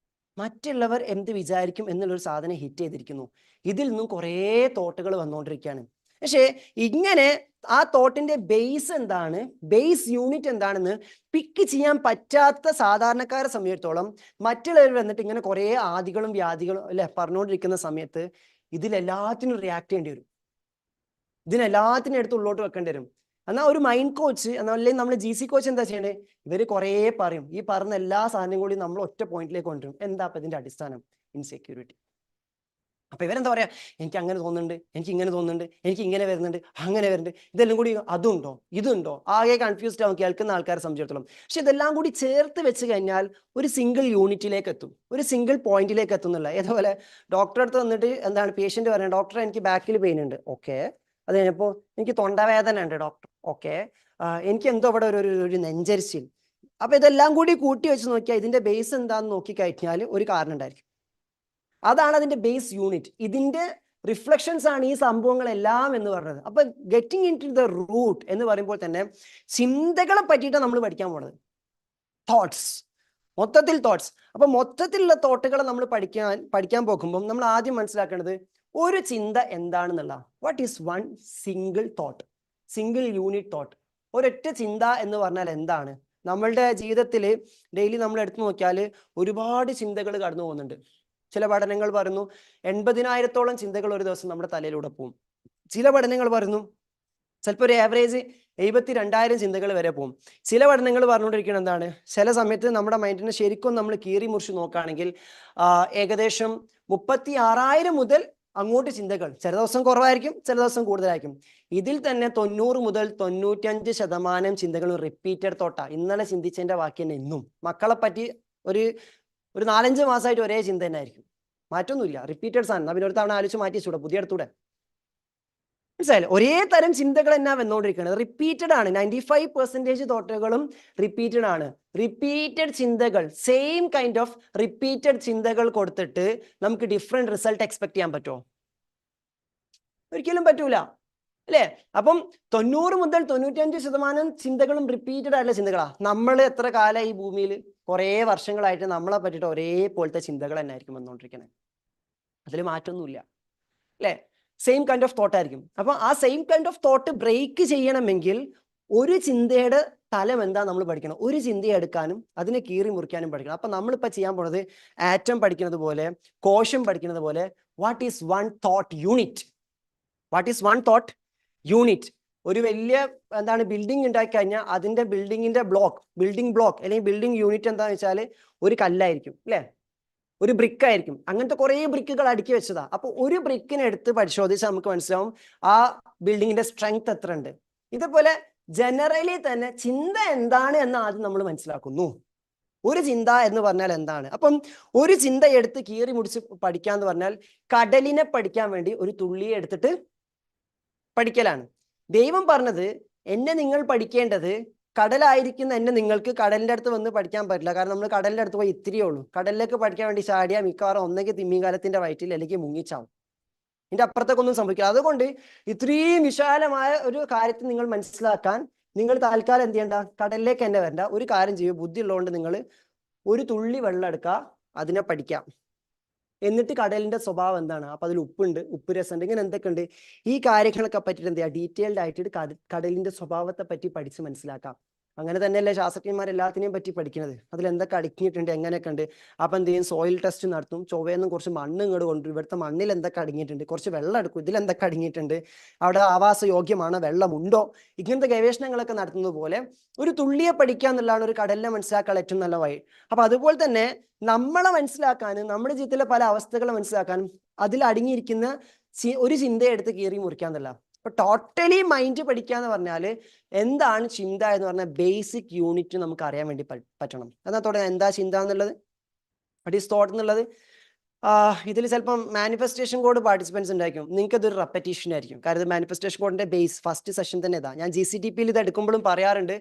മറ്റുള്ളവർ എന്ത് വിചാരിക്കും എന്നുള്ളൊരു സാധനം ഹിറ്റ് ചെയ്തിരിക്കുന്നു. ഇതിൽ നിന്നും കുറേ തോട്ടുകൾ വന്നുകൊണ്ടിരിക്കുകയാണ്. പക്ഷേ ഇങ്ങനെ ആ തോട്ടിന്റെ ബേസ് എന്താണ്, ബേസ് യൂണിറ്റ് എന്താണെന്ന് പിക്ക് ചെയ്യാൻ പറ്റാത്ത സാധാരണക്കാരെ സംബന്ധിച്ചിടത്തോളം മറ്റുള്ളവർ വന്നിട്ട് ഇങ്ങനെ കുറേ ആദികളും വ്യാധികളും അല്ലെ പറഞ്ഞുകൊണ്ടിരിക്കുന്ന സമയത്ത് ഇതിലെല്ലാത്തിനും റിയാക്ട് ചെയ്യേണ്ടി വരും. ഇതിനെല്ലാത്തിനും എടുത്ത് ഉള്ളോട്ട് വെക്കേണ്ടി വരും. എന്നാൽ ഒരു മൈൻഡ് കോച്ച് അല്ലെങ്കിൽ നമ്മൾ GC കോച്ച് എന്താ ചെയ്യണ്ടേ, ഇവര് കുറേ പറയും, ഈ പറഞ്ഞ എല്ലാ സാധനവും കൂടി നമ്മൾ ഒറ്റ പോയിന്റിലേക്ക് കൊണ്ടുവരും. എന്താ അപ്പൊ ഇതിന്റെ അടിസ്ഥാനം? ഇൻസെക്യൂരിറ്റി. അപ്പൊ ഇവരെന്താ പറയാ, എനിക്ക് അങ്ങനെ തോന്നുന്നുണ്ട്, എനിക്ക് ഇങ്ങനെ തോന്നുന്നുണ്ട്, എനിക്ക് ഇങ്ങനെ വരുന്നുണ്ട്, അങ്ങനെ വരുന്നുണ്ട്, ഇതെല്ലാം കൂടി അതുണ്ടോ ഇതുണ്ടോ, ആകെ കൺഫ്യൂസ്ഡ് ആവും കേൾക്കുന്ന ആൾക്കാരെ സംബന്ധിച്ചിടത്തോളം. പക്ഷെ ഇതെല്ലാം കൂടി ചേർത്ത് വെച്ച് കഴിഞ്ഞാൽ ഒരു സിംഗിൾ യൂണിറ്റിലേക്ക് എത്തും, ഒരു സിംഗിൾ പോയിന്റിലേക്ക് എത്തുന്നില്ല. ഏതുപോലെ ഡോക്ടറെ അടുത്ത് വന്നിട്ട് എന്താണ് പേഷ്യന്റ് പറയുന്നത്, ഡോക്ടർ എനിക്ക് ബാക്കിൽ പെയിൻ ഉണ്ട്, ഓക്കെ. അത് കഴിഞ്ഞപ്പോൾ എനിക്ക് തൊണ്ടവേദന ഉണ്ട് ഡോക്ടർ, ഓക്കെ. എനിക്ക് എന്തോ ഇവിടെ ഒരു നെഞ്ചരിച്ചിൽ. അപ്പൊ ഇതെല്ലാം കൂടി കൂട്ടി വെച്ച് നോക്കിയാൽ ഇതിന്റെ ബേസ് എന്താന്ന് നോക്കി കഴിഞ്ഞാൽ ഒരു കാരണം ഉണ്ടായിരിക്കും. അതാണ് അതിന്റെ ബേസ് യൂണിറ്റ്. ഇതിന്റെ റിഫ്ലക്ഷൻസ് ആണ് ഈ സംഭവങ്ങളെല്ലാം എന്ന് പറഞ്ഞത്. അപ്പൊ getting into the root എന്ന് പറയുമ്പോൾ തന്നെ ചിന്തകളെ പറ്റിയിട്ടാണ് നമ്മൾ പഠിക്കാൻ പോണത്. തോട്ട്സ്, മൊത്തത്തിൽ തോട്ട്സ്. അപ്പൊ മൊത്തത്തിലുള്ള തോട്ടുകളെ നമ്മൾ പഠിക്കാൻ പോകുമ്പോൾ നമ്മൾ ആദ്യം മനസ്സിലാക്കേണ്ടത് ഒരു ചിന്ത എന്താണെന്നുള്ള, what is one single thought, single unit thought. ഒരൊറ്റ ചിന്ത എന്ന് പറഞ്ഞാൽ എന്താണ്? നമ്മളുടെ ജീവിതത്തിൽ ഡെയിലി നമ്മൾ എടുത്തു നോക്കിയാൽ ഒരുപാട് ചിന്തകൾ കടന്നു പോകുന്നുണ്ട്. ചില പഠനങ്ങൾ പറയുന്നു 80,000-ഓളം ചിന്തകൾ ഒരു ദിവസം നമ്മുടെ തലയിലൂടെ പോകും. ചില പഠനങ്ങൾ പറയുന്നു ചിലപ്പോൾ ഒരു ആവറേജ് 72,000 ചിന്തകൾ വരെ പോകും. ചില പഠനങ്ങൾ പറഞ്ഞുകൊണ്ടിരിക്കുന്നത് എന്താണ്, ചില സമയത്ത് നമ്മുടെ മൈൻഡിനെ ശരിക്കും നമ്മൾ കീറി മുറിച്ച് നോക്കുകയാണെങ്കിൽ ഏകദേശം 36,000 മുതൽ അങ്ങോട്ട് ചിന്തകൾ, ചില ദിവസം കുറവായിരിക്കും, ചില ദിവസം കൂടുതലായിരിക്കും. ഇതിൽ തന്നെ 90 മുതൽ 95% ചിന്തകൾ റിപ്പീറ്റഡ് തോട്ടാ. ഇന്നലെ ചിന്തിച്ചതിന്റെ ബാക്കി തന്നെ ഇന്നും. മക്കളെ പറ്റി ഒരു 4-5 മാസമായിട്ട് ഒരേ ചിന്ത തന്നെ ആയിരിക്കും, മാറ്റൊന്നുമില്ല, റിപ്പീറ്റഡ് സാധനം. പിന്നെ ഒരു തവണ ആലോചിച്ച് മാറ്റി വെച്ചൂടെ, പുതിയ എടുത്തൂടെ? മനസ്സിലായില്ലേ? ഒരേ തരം ചിന്തകൾ എന്നാ വന്നുകൊണ്ടിരിക്കുന്നത്, റിപ്പീറ്റഡ് ആണ്. 95% തോട്ടുകളും റിപ്പീറ്റഡ് ആണ്. റിപ്പീറ്റഡ് ചിന്തകൾ, സെയിം കൈൻഡ് ഓഫ് റിപ്പീറ്റഡ് ചിന്തകൾ കൊടുത്തിട്ട് നമുക്ക് ഡിഫറെന്റ് റിസൾട്ട് എക്സ്പെക്ട് ചെയ്യാൻ പറ്റുമോ? ഒരിക്കലും പറ്റൂല, അല്ലേ? അപ്പം 90 മുതൽ 95% ചിന്തകളും റിപ്പീറ്റഡ് ആയിട്ടുള്ള ചിന്തകളാ. നമ്മൾ എത്ര കാലം ഈ ഭൂമിയിൽ, കുറേ വർഷങ്ങളായിട്ട് നമ്മളെ പറ്റിയിട്ട് ഒരേപോലത്തെ ചിന്തകൾ തന്നെ ആയിരിക്കും വന്നുകൊണ്ടിരിക്കുന്നത്. അതിൽ മാറ്റമൊന്നുമില്ല, അല്ലേ? സെയിം കൈൻഡ് ഓഫ് തോട്ട് ആയിരിക്കും. അപ്പൊ ആ same kind of thought break ചെയ്യണമെങ്കിൽ ഒരു ചിന്തയുടെ തലം എന്താ നമ്മൾ പഠിക്കണം. ഒരു ചിന്തയെ എടുക്കാനും അതിനെ കീറി മുറിക്കാനും പഠിക്കണം. അപ്പൊ നമ്മളിപ്പോ ചെയ്യാൻ പോണത് ആറ്റം പഠിക്കുന്നത് പോലെ, കോശം പഠിക്കുന്നത് പോലെ, what is one thought unit, what is one thought unit. ഒരു വലിയ എന്താണ് ബിൽഡിംഗ് ഉണ്ടാക്കി കഴിഞ്ഞാൽ അതിന്റെ ബിൽഡിംഗ് ബ്ലോക്ക് അല്ലെങ്കിൽ ബിൽഡിംഗ് യൂണിറ്റ് എന്താണെന്ന് വെച്ചാൽ ഒരു കല്ലായിരിക്കും, അല്ലേ? ഒരു ബ്രിക്ക് ആയിരിക്കും. അങ്ങനത്തെ കുറേ ബ്രിക്കുകൾ അടുക്കി വെച്ചതാ. അപ്പൊ ഒരു ബ്രിക്കിനെ എടുത്ത് പരിശോധിച്ചാൽ നമുക്ക് മനസ്സിലാവും ആ ബിൽഡിങ്ങിന്റെ സ്ട്രെങ്ത് എത്ര ഉണ്ട്. ഇതുപോലെ ജനറലി തന്നെ ചിന്ത എന്താണ് എന്ന് ആദ്യം നമ്മൾ മനസ്സിലാക്കുന്നു. ഒരു ചിന്ത എന്ന് പറഞ്ഞാൽ എന്താണ്? അപ്പം ഒരു ചിന്ത എടുത്ത് കീറി മുടിച്ച് പഠിക്കാന്ന് പറഞ്ഞാൽ കടലിനെ പഠിക്കാൻ വേണ്ടി ഒരു തുള്ളിയെ എടുത്തിട്ട് പഠിക്കലാണ്. ദൈവം പറഞ്ഞത് എന്നെ നിങ്ങൾ പഠിക്കേണ്ടത്, കടലായിരിക്കുന്ന എന്നെ നിങ്ങൾക്ക് കടലിന്റെ അടുത്ത് വന്ന് പഠിക്കാൻ പറ്റില്ല. കാരണം നമ്മൾ കടലിന്റെ അടുത്ത് പോയി ഇത്തിരിയേ ഉള്ളൂ. കടലിലേക്ക് പഠിക്കാൻ വേണ്ടി ചാടിയാൽ മിക്കവാറും ഒന്നെങ്കിൽ തിമ്മിങ്കാലത്തിന്റെ വയറ്റിൽ അല്ലെങ്കിൽ മുങ്ങിച്ചാവും. ഇതിന്റെ അപ്പുറത്തേക്കൊന്നും സംഭവിക്കില്ല. അതുകൊണ്ട് ഇത്രയും വിശാലമായ ഒരു കാര്യത്തിൽ നിങ്ങൾ മനസ്സിലാക്കാൻ നിങ്ങൾ താൽക്കാലം എന്ത് ചെയ്യണ്ട, കടലിലേക്ക് തന്നെ വരണ്ട. ഒരു കാര്യം ചെയ്യൂ, ബുദ്ധി ഉള്ളതുകൊണ്ട് നിങ്ങൾ ഒരു തുള്ളി വെള്ളം എടുക്കുക, അതിനെ പഠിക്കാം. എന്നിട്ട് കടലിന്റെ സ്വഭാവം എന്താണ്, അപ്പൊ അതിൽ ഉപ്പുണ്ട്, ഉപ്പ് രസമുണ്ട്, ഇങ്ങനെ എന്തൊക്കെ ഉണ്ട്, ഈ കാര്യങ്ങളൊക്കെ പറ്റിയിട്ട് എന്ത് ചെയ്യുക, ഡീറ്റെയിൽഡ് ആയിട്ട് കടലിന്റെ സ്വഭാവത്തെ പറ്റി പഠിച്ച് മനസ്സിലാക്കാം. അങ്ങനെ തന്നെയല്ലേ ശാസ്ത്രജ്ഞന്മാർ എല്ലാത്തിനെയും പറ്റി പഠിക്കുന്നത്. അതിൽ എന്തൊക്കെ അടങ്ങിയിട്ടുണ്ട്, എങ്ങനെയൊക്കെ ഉണ്ട്. അപ്പൊ എന്ത് ചെയ്യും, സോയിൽ ടെസ്റ്റ് നടത്തും. ചൊവ്വയെന്നും കുറച്ച് മണ്ണ് ഇങ്ങോട്ട് കൊണ്ടുവരും. ഇവിടുത്തെ മണ്ണിൽ എന്തൊക്കെ അടങ്ങിയിട്ടുണ്ട്, കുറച്ച് വെള്ളം എടുക്കും, ഇതിലെന്തൊക്കെ അടങ്ങിയിട്ടുണ്ട്, അവിടെ ആവാസ യോഗ്യമാണ്, വെള്ളമുണ്ടോ, ഇങ്ങനത്തെ ഗവേഷണങ്ങളൊക്കെ നടത്തുന്നത് പോലെ ഒരു തുള്ളിയെ പഠിക്കുക എന്നുള്ളതാണ് ഒരു കടലിനെ മനസ്സിലാക്കാൻ ഏറ്റവും നല്ല വഴി. അപ്പൊ അതുപോലെ തന്നെ നമ്മളെ മനസ്സിലാക്കാനും നമ്മുടെ ജീവിതത്തിലെ പല അവസ്ഥകളെ മനസ്സിലാക്കാനും അതിൽ അടങ്ങിയിരിക്കുന്ന ഒരു ചിന്തയെ എടുത്ത് കീറി മുറിക്കാന്നല്ല. അപ്പൊ ടോട്ടലി മൈൻഡ് പഠിക്കുക എന്ന് പറഞ്ഞാൽ എന്താണ് ചിന്ത എന്ന് പറഞ്ഞാൽ ബേസിക് യൂണിറ്റ് നമുക്ക് അറിയാൻ വേണ്ടി പറ്റണം. എന്നാ തുടങ്ങാം. എന്താ ചിന്ത എന്നുള്ളത്, വാട്ട് ഈസ് തോട്ട് എന്നുള്ളത്. ഇതിൽ ചിലപ്പം മാനിഫെസ്റ്റേഷൻ കോഡ് പാർട്ടിസിപ്പൻസ് ഉണ്ടായിരിക്കും. നിങ്ങൾക്ക് ഇതൊരു റെപ്പറ്റീഷൻ ആയിരിക്കും. കാരണം മാനിഫെസ്റ്റേഷൻ കോഡിന്റെ ബേസ് ഫസ്റ്റ് സെഷൻ തന്നെ ഇതാ. ഞാൻ GCTPയിൽ ഇത് എടുക്കുമ്പോഴും പറയാറുണ്ട്,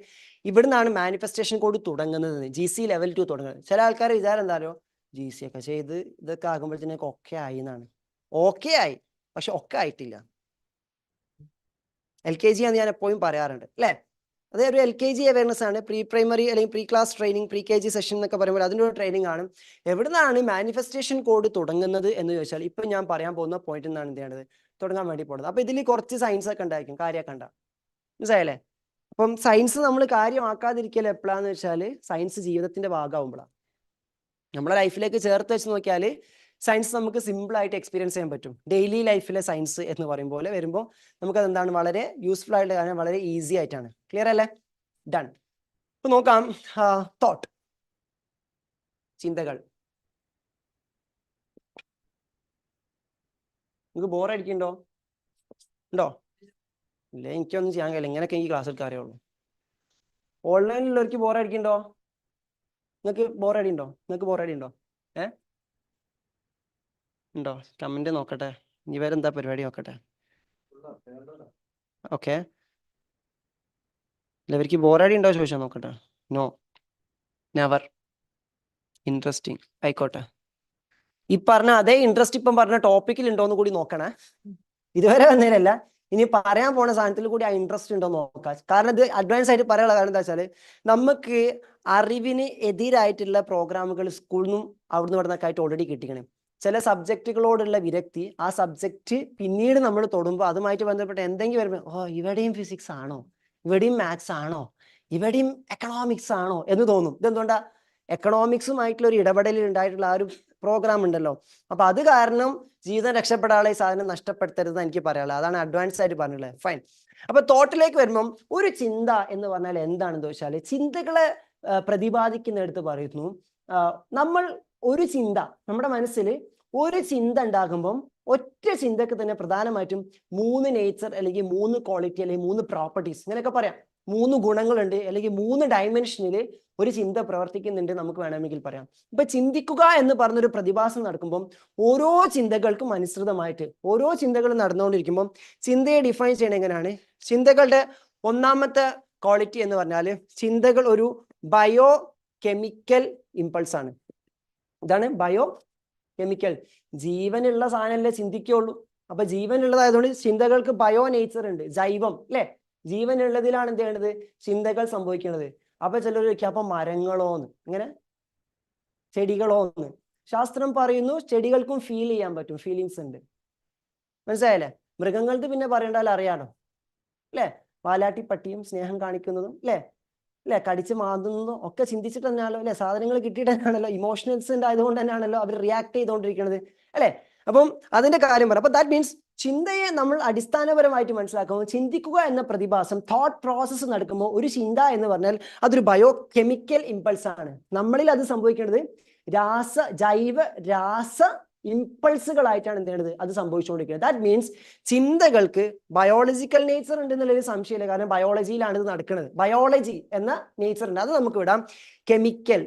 ഇവിടുന്നാണ് മാനിഫെസ്റ്റേഷൻ കോഡ് തുടങ്ങുന്നത്, GC ലെവൽ 2 തുടങ്ങുന്നത്. ചില ആൾക്കാർ വിചാരം എന്താണോ, GC ഒക്കെ ചെയ്ത് ഇതൊക്കെ ആകുമ്പോഴത്തേക്ക് ഒക്കെ ആയി എന്നാണ്. ഓക്കെ ആയി, പക്ഷെ ഒക്കെ ആയിട്ടില്ല. LKG എന്ന് ഞാൻ എപ്പോഴും പറയാറുണ്ട് അല്ലേ. അതേ ഒരു LKG അവയർനെസ് ആണ്. പ്രീ പ്രൈമറി അല്ലെങ്കിൽ pre class training, pre KG session എന്നൊക്കെ പറയുമ്പോൾ അതിൻ്റെ ഒരു ട്രെയിനിങ് ആണ്. എവിടുന്നാണ് മാനിഫെസ്റ്റേഷൻ കോഡ് തുടങ്ങുന്നത് എന്ന് ചോദിച്ചാൽ ഇപ്പം ഞാൻ പറയാൻ പോകുന്ന പോയിന്റ് നിന്നാണ് എന്ത് ചെയ്യേണ്ടത്, തുടങ്ങാൻ വേണ്ടി പോകുന്നത്. അപ്പൊ ഇതിൽ കുറച്ച് സയൻസ് ഒക്കെ ഉണ്ടായിരിക്കും, കാര്യമൊക്കെ ഉണ്ടാവും, മനസ്സിലായല്ലേ. അപ്പം സയൻസ് നമ്മൾ കാര്യമാക്കാതിരിക്കൽ എപ്പോഴാന്ന് വെച്ചാൽ സയൻസ് ജീവിതത്തിന്റെ ഭാഗമാകുമ്പോഴാണ്. നമ്മളെ ലൈഫിലേക്ക് ചേർത്ത് വെച്ച് നോക്കിയാൽ സയൻസ് നമുക്ക് സിമ്പിൾ ആയിട്ട് എക്സ്പീരിയൻസ് ചെയ്യാൻ പറ്റും. ഡെയിലി ലൈഫിലെ സയൻസ് എന്ന് പറയുമ്പോൾ വരുമ്പോൾ നമുക്കത് എന്താണ്, വളരെ യൂസ്ഫുൾ ആയിട്ടുള്ള കാര്യം, വളരെ ഈസി ആയിട്ടാണ്. ക്ലിയർ അല്ലേ? ഡൺ. ഇപ്പൊ നോക്കാം, തോട്ട്, ചിന്തകൾ. നിങ്ങൾക്ക് ബോറടിക്കുന്നുണ്ടോ? ഉണ്ടോ? ഇല്ല, എനിക്കൊന്നും ചെയ്യാൻ കഴിയില്ല, ഇങ്ങനെയൊക്കെ എനിക്ക് ക്ലാസ് എടുക്കാൻ അറിയുള്ളൂ. ഓൺലൈനിലുള്ളവർക്ക് ബോറടിക്കുന്നുണ്ടോ? നിങ്ങൾക്ക് ബോറടി ഉണ്ടോ? ഉണ്ടോ? കമന്റ് നോക്കട്ടെ, ഇവരെന്താ പരിപാടി നോക്കട്ടെ. ഓക്കെ, ഇവർക്ക് ബോറടി ഉണ്ടോ ചോദിച്ചാൽ നോക്കട്ടെ. No, never. ഇൻട്രസ്റ്റിംഗ്, ആയിക്കോട്ടെ. ഈ പറഞ്ഞ അതേ ഇൻട്രസ്റ്റ് ഇപ്പം പറഞ്ഞ ടോപ്പിക്കിൽ ഉണ്ടോന്ന് കൂടി നോക്കണേ. ഇതുവരെ വന്നതിലല്ല, ഇനി പറയാൻ പോണ സാധനത്തിൽ കൂടി ആ ഇൻട്രസ്റ്റ് ഉണ്ടോ നോക്കാം. കാരണം ഇത് അഡ്വാൻസ് ആയിട്ട് പറയാനുള്ള കാരണം എന്താ വെച്ചാൽ നമുക്ക് അറിവിന് എതിരായിട്ടുള്ള പ്രോഗ്രാമുകൾ സ്കൂളിൽ നിന്നും അവിടുന്ന് ഇവിടുന്നൊക്കെ ആയിട്ട് ഓൾറെഡി കിട്ടിക്കണം. ചില സബ്ജക്റ്റുകളോടുള്ള വിരക്തി, ആ സബ്ജക്റ്റ് പിന്നീട് നമ്മൾ തൊടുമ്പോൾ അതുമായിട്ട് ബന്ധപ്പെട്ട് എന്തെങ്കിലും വരുമ്പോൾ ഓ ഇവിടെയും ഫിസിക്സ് ആണോ, ഇവിടെയും മാത്സ് ആണോ, ഇവിടെയും എക്കണോമിക്സ് ആണോ എന്ന് തോന്നും. ഇതെന്തുകൊണ്ടാ? എക്കണോമിക്സുമായിട്ടുള്ള ഒരു ഇടപെടലിൽ ഉണ്ടായിട്ടുള്ള ആ ഒരു പ്രോഗ്രാം ഉണ്ടല്ലോ. അപ്പൊ അത് കാരണം ജീവിതം രക്ഷപ്പെടാനുള്ള ഈ സാധനം നഷ്ടപ്പെടുത്തരുത് എനിക്ക് പറയാനുള്ളത്. അതാണ് അഡ്വാൻസ് ആയിട്ട് പറഞ്ഞുള്ളത്. ഫൈൻ. അപ്പൊ തോട്ടിലേക്ക് വരുമ്പം ഒരു ചിന്ത എന്ന് പറഞ്ഞാൽ എന്താണെന്ന് ചോദിച്ചാൽ ചിന്തകളെ പ്രതിപാദിക്കുന്നിടത്ത് പറയുന്നു, നമ്മൾ ഒരു ചിന്ത, നമ്മുടെ മനസ്സിൽ ഒരു ചിന്ത ഉണ്ടാകുമ്പം ഒറ്റ ചിന്തക്ക് തന്നെ പ്രധാനമായിട്ടും 3 നേച്ചർ അല്ലെങ്കിൽ 3 ക്വാളിറ്റി അല്ലെങ്കിൽ 3 പ്രോപ്പർട്ടീസ് ഇങ്ങനെയൊക്കെ പറയാം. 3 ഗുണങ്ങളുണ്ട് അല്ലെങ്കിൽ 3 ഡയമെൻഷനിൽ ഒരു ചിന്ത പ്രവർത്തിക്കുന്നുണ്ട് നമുക്ക് വേണമെങ്കിൽ പറയാം. ഇപ്പൊ ചിന്തിക്കുക എന്ന് പറഞ്ഞൊരു പ്രതിഭാസം നടക്കുമ്പം ഓരോ ചിന്തകൾക്കും അനുസൃതമായിട്ട് ഓരോ ചിന്തകളും നടന്നുകൊണ്ടിരിക്കുമ്പം ചിന്തയെ ഡിഫൈൻ ചെയ്യണത് എങ്ങനെയാണ്? ചിന്തകളുടെ ഒന്നാമത്തെ ക്വാളിറ്റി എന്ന് പറഞ്ഞാൽ ചിന്തകൾ ഒരു ബയോ കെമിക്കൽ ഇമ്പൾസ് ആണ്. ഇതാണ് ബയോ കെമിക്കൽ. ജീവനുള്ള സാധനമല്ലേ ചിന്തിക്കുള്ളൂ. അപ്പൊ ജീവനുള്ളതായതുകൊണ്ട് ചിന്തകൾക്ക് ബയോ നേച്ചർ ഉണ്ട്, ജൈവം അല്ലെ. ജീവനുള്ളതിലാണ് എന്ത് ചെയ്യേണ്ടത്, ചിന്തകൾ സംഭവിക്കുന്നത്. അപ്പൊ ചിലർ ചോദിക്കുക അപ്പൊ മരങ്ങളോന്ന്, ഇങ്ങനെ ചെടികളോന്ന്. ശാസ്ത്രം പറയുന്നു ചെടികൾക്കും ഫീൽ ചെയ്യാൻ പറ്റും, ഫീലിങ്സ് ഉണ്ട്. മനസ്സിലായല്ലേ? മൃഗങ്ങൾക്ക് പിന്നെ പറയേണ്ടാൽ അറിയാലോ അല്ലെ, വാലാട്ടി പട്ടിയും സ്നേഹം കാണിക്കുന്നതും അല്ലെ കടിച്ച് മാന്തുന്നതും ഒക്കെ ചിന്തിച്ചിട്ട് തന്നെയാണല്ലോ അല്ലെ, സാധനങ്ങൾ കിട്ടിയിട്ട് തന്നെയാണല്ലോ, ഇമോഷണൽസ് ഉണ്ടായതുകൊണ്ട് തന്നെയാണല്ലോ അവർ റിയാക്ട് ചെയ്തുകൊണ്ടിരിക്കുന്നത് അല്ലെ. അപ്പം അതിന്റെ കാര്യം പറയാം. അപ്പൊ ദാറ്റ് മീൻസ് ചിന്തയെ നമ്മൾ അടിസ്ഥാനപരമായിട്ട് മനസ്സിലാക്കുമ്പോൾ ചിന്തിക്കുക എന്ന പ്രതിഭാസം, തോട്ട് പ്രോസസ്സ് നടക്കുമ്പോൾ ഒരു ചിന്ത എന്ന് പറഞ്ഞാൽ അതൊരു ബയോ കെമിക്കൽ ഇമ്പൾസ് ആണ്. നമ്മളിൽ അത് സംഭവിക്കേണ്ടത് ജൈവ രാസ ഇമ്പൾസുകളായിട്ടാണ് എന്ത് ചെയ്യുന്നത്, അത് സംഭവിച്ചുകൊണ്ടിരിക്കുന്നത്. ദാറ്റ് മീൻസ് ചിന്തകൾക്ക് ബയോളജിക്കൽ നേച്ചർ ഉണ്ട് എന്നുള്ളൊരു സംശയമില്ല. കാരണം ബയോളജിയിലാണ് ഇത് നടക്കുന്നത്. ബയോളജി എന്ന നേച്ചർ ഉണ്ട്, അത് നമുക്ക് വിടാം. കെമിക്കൽ,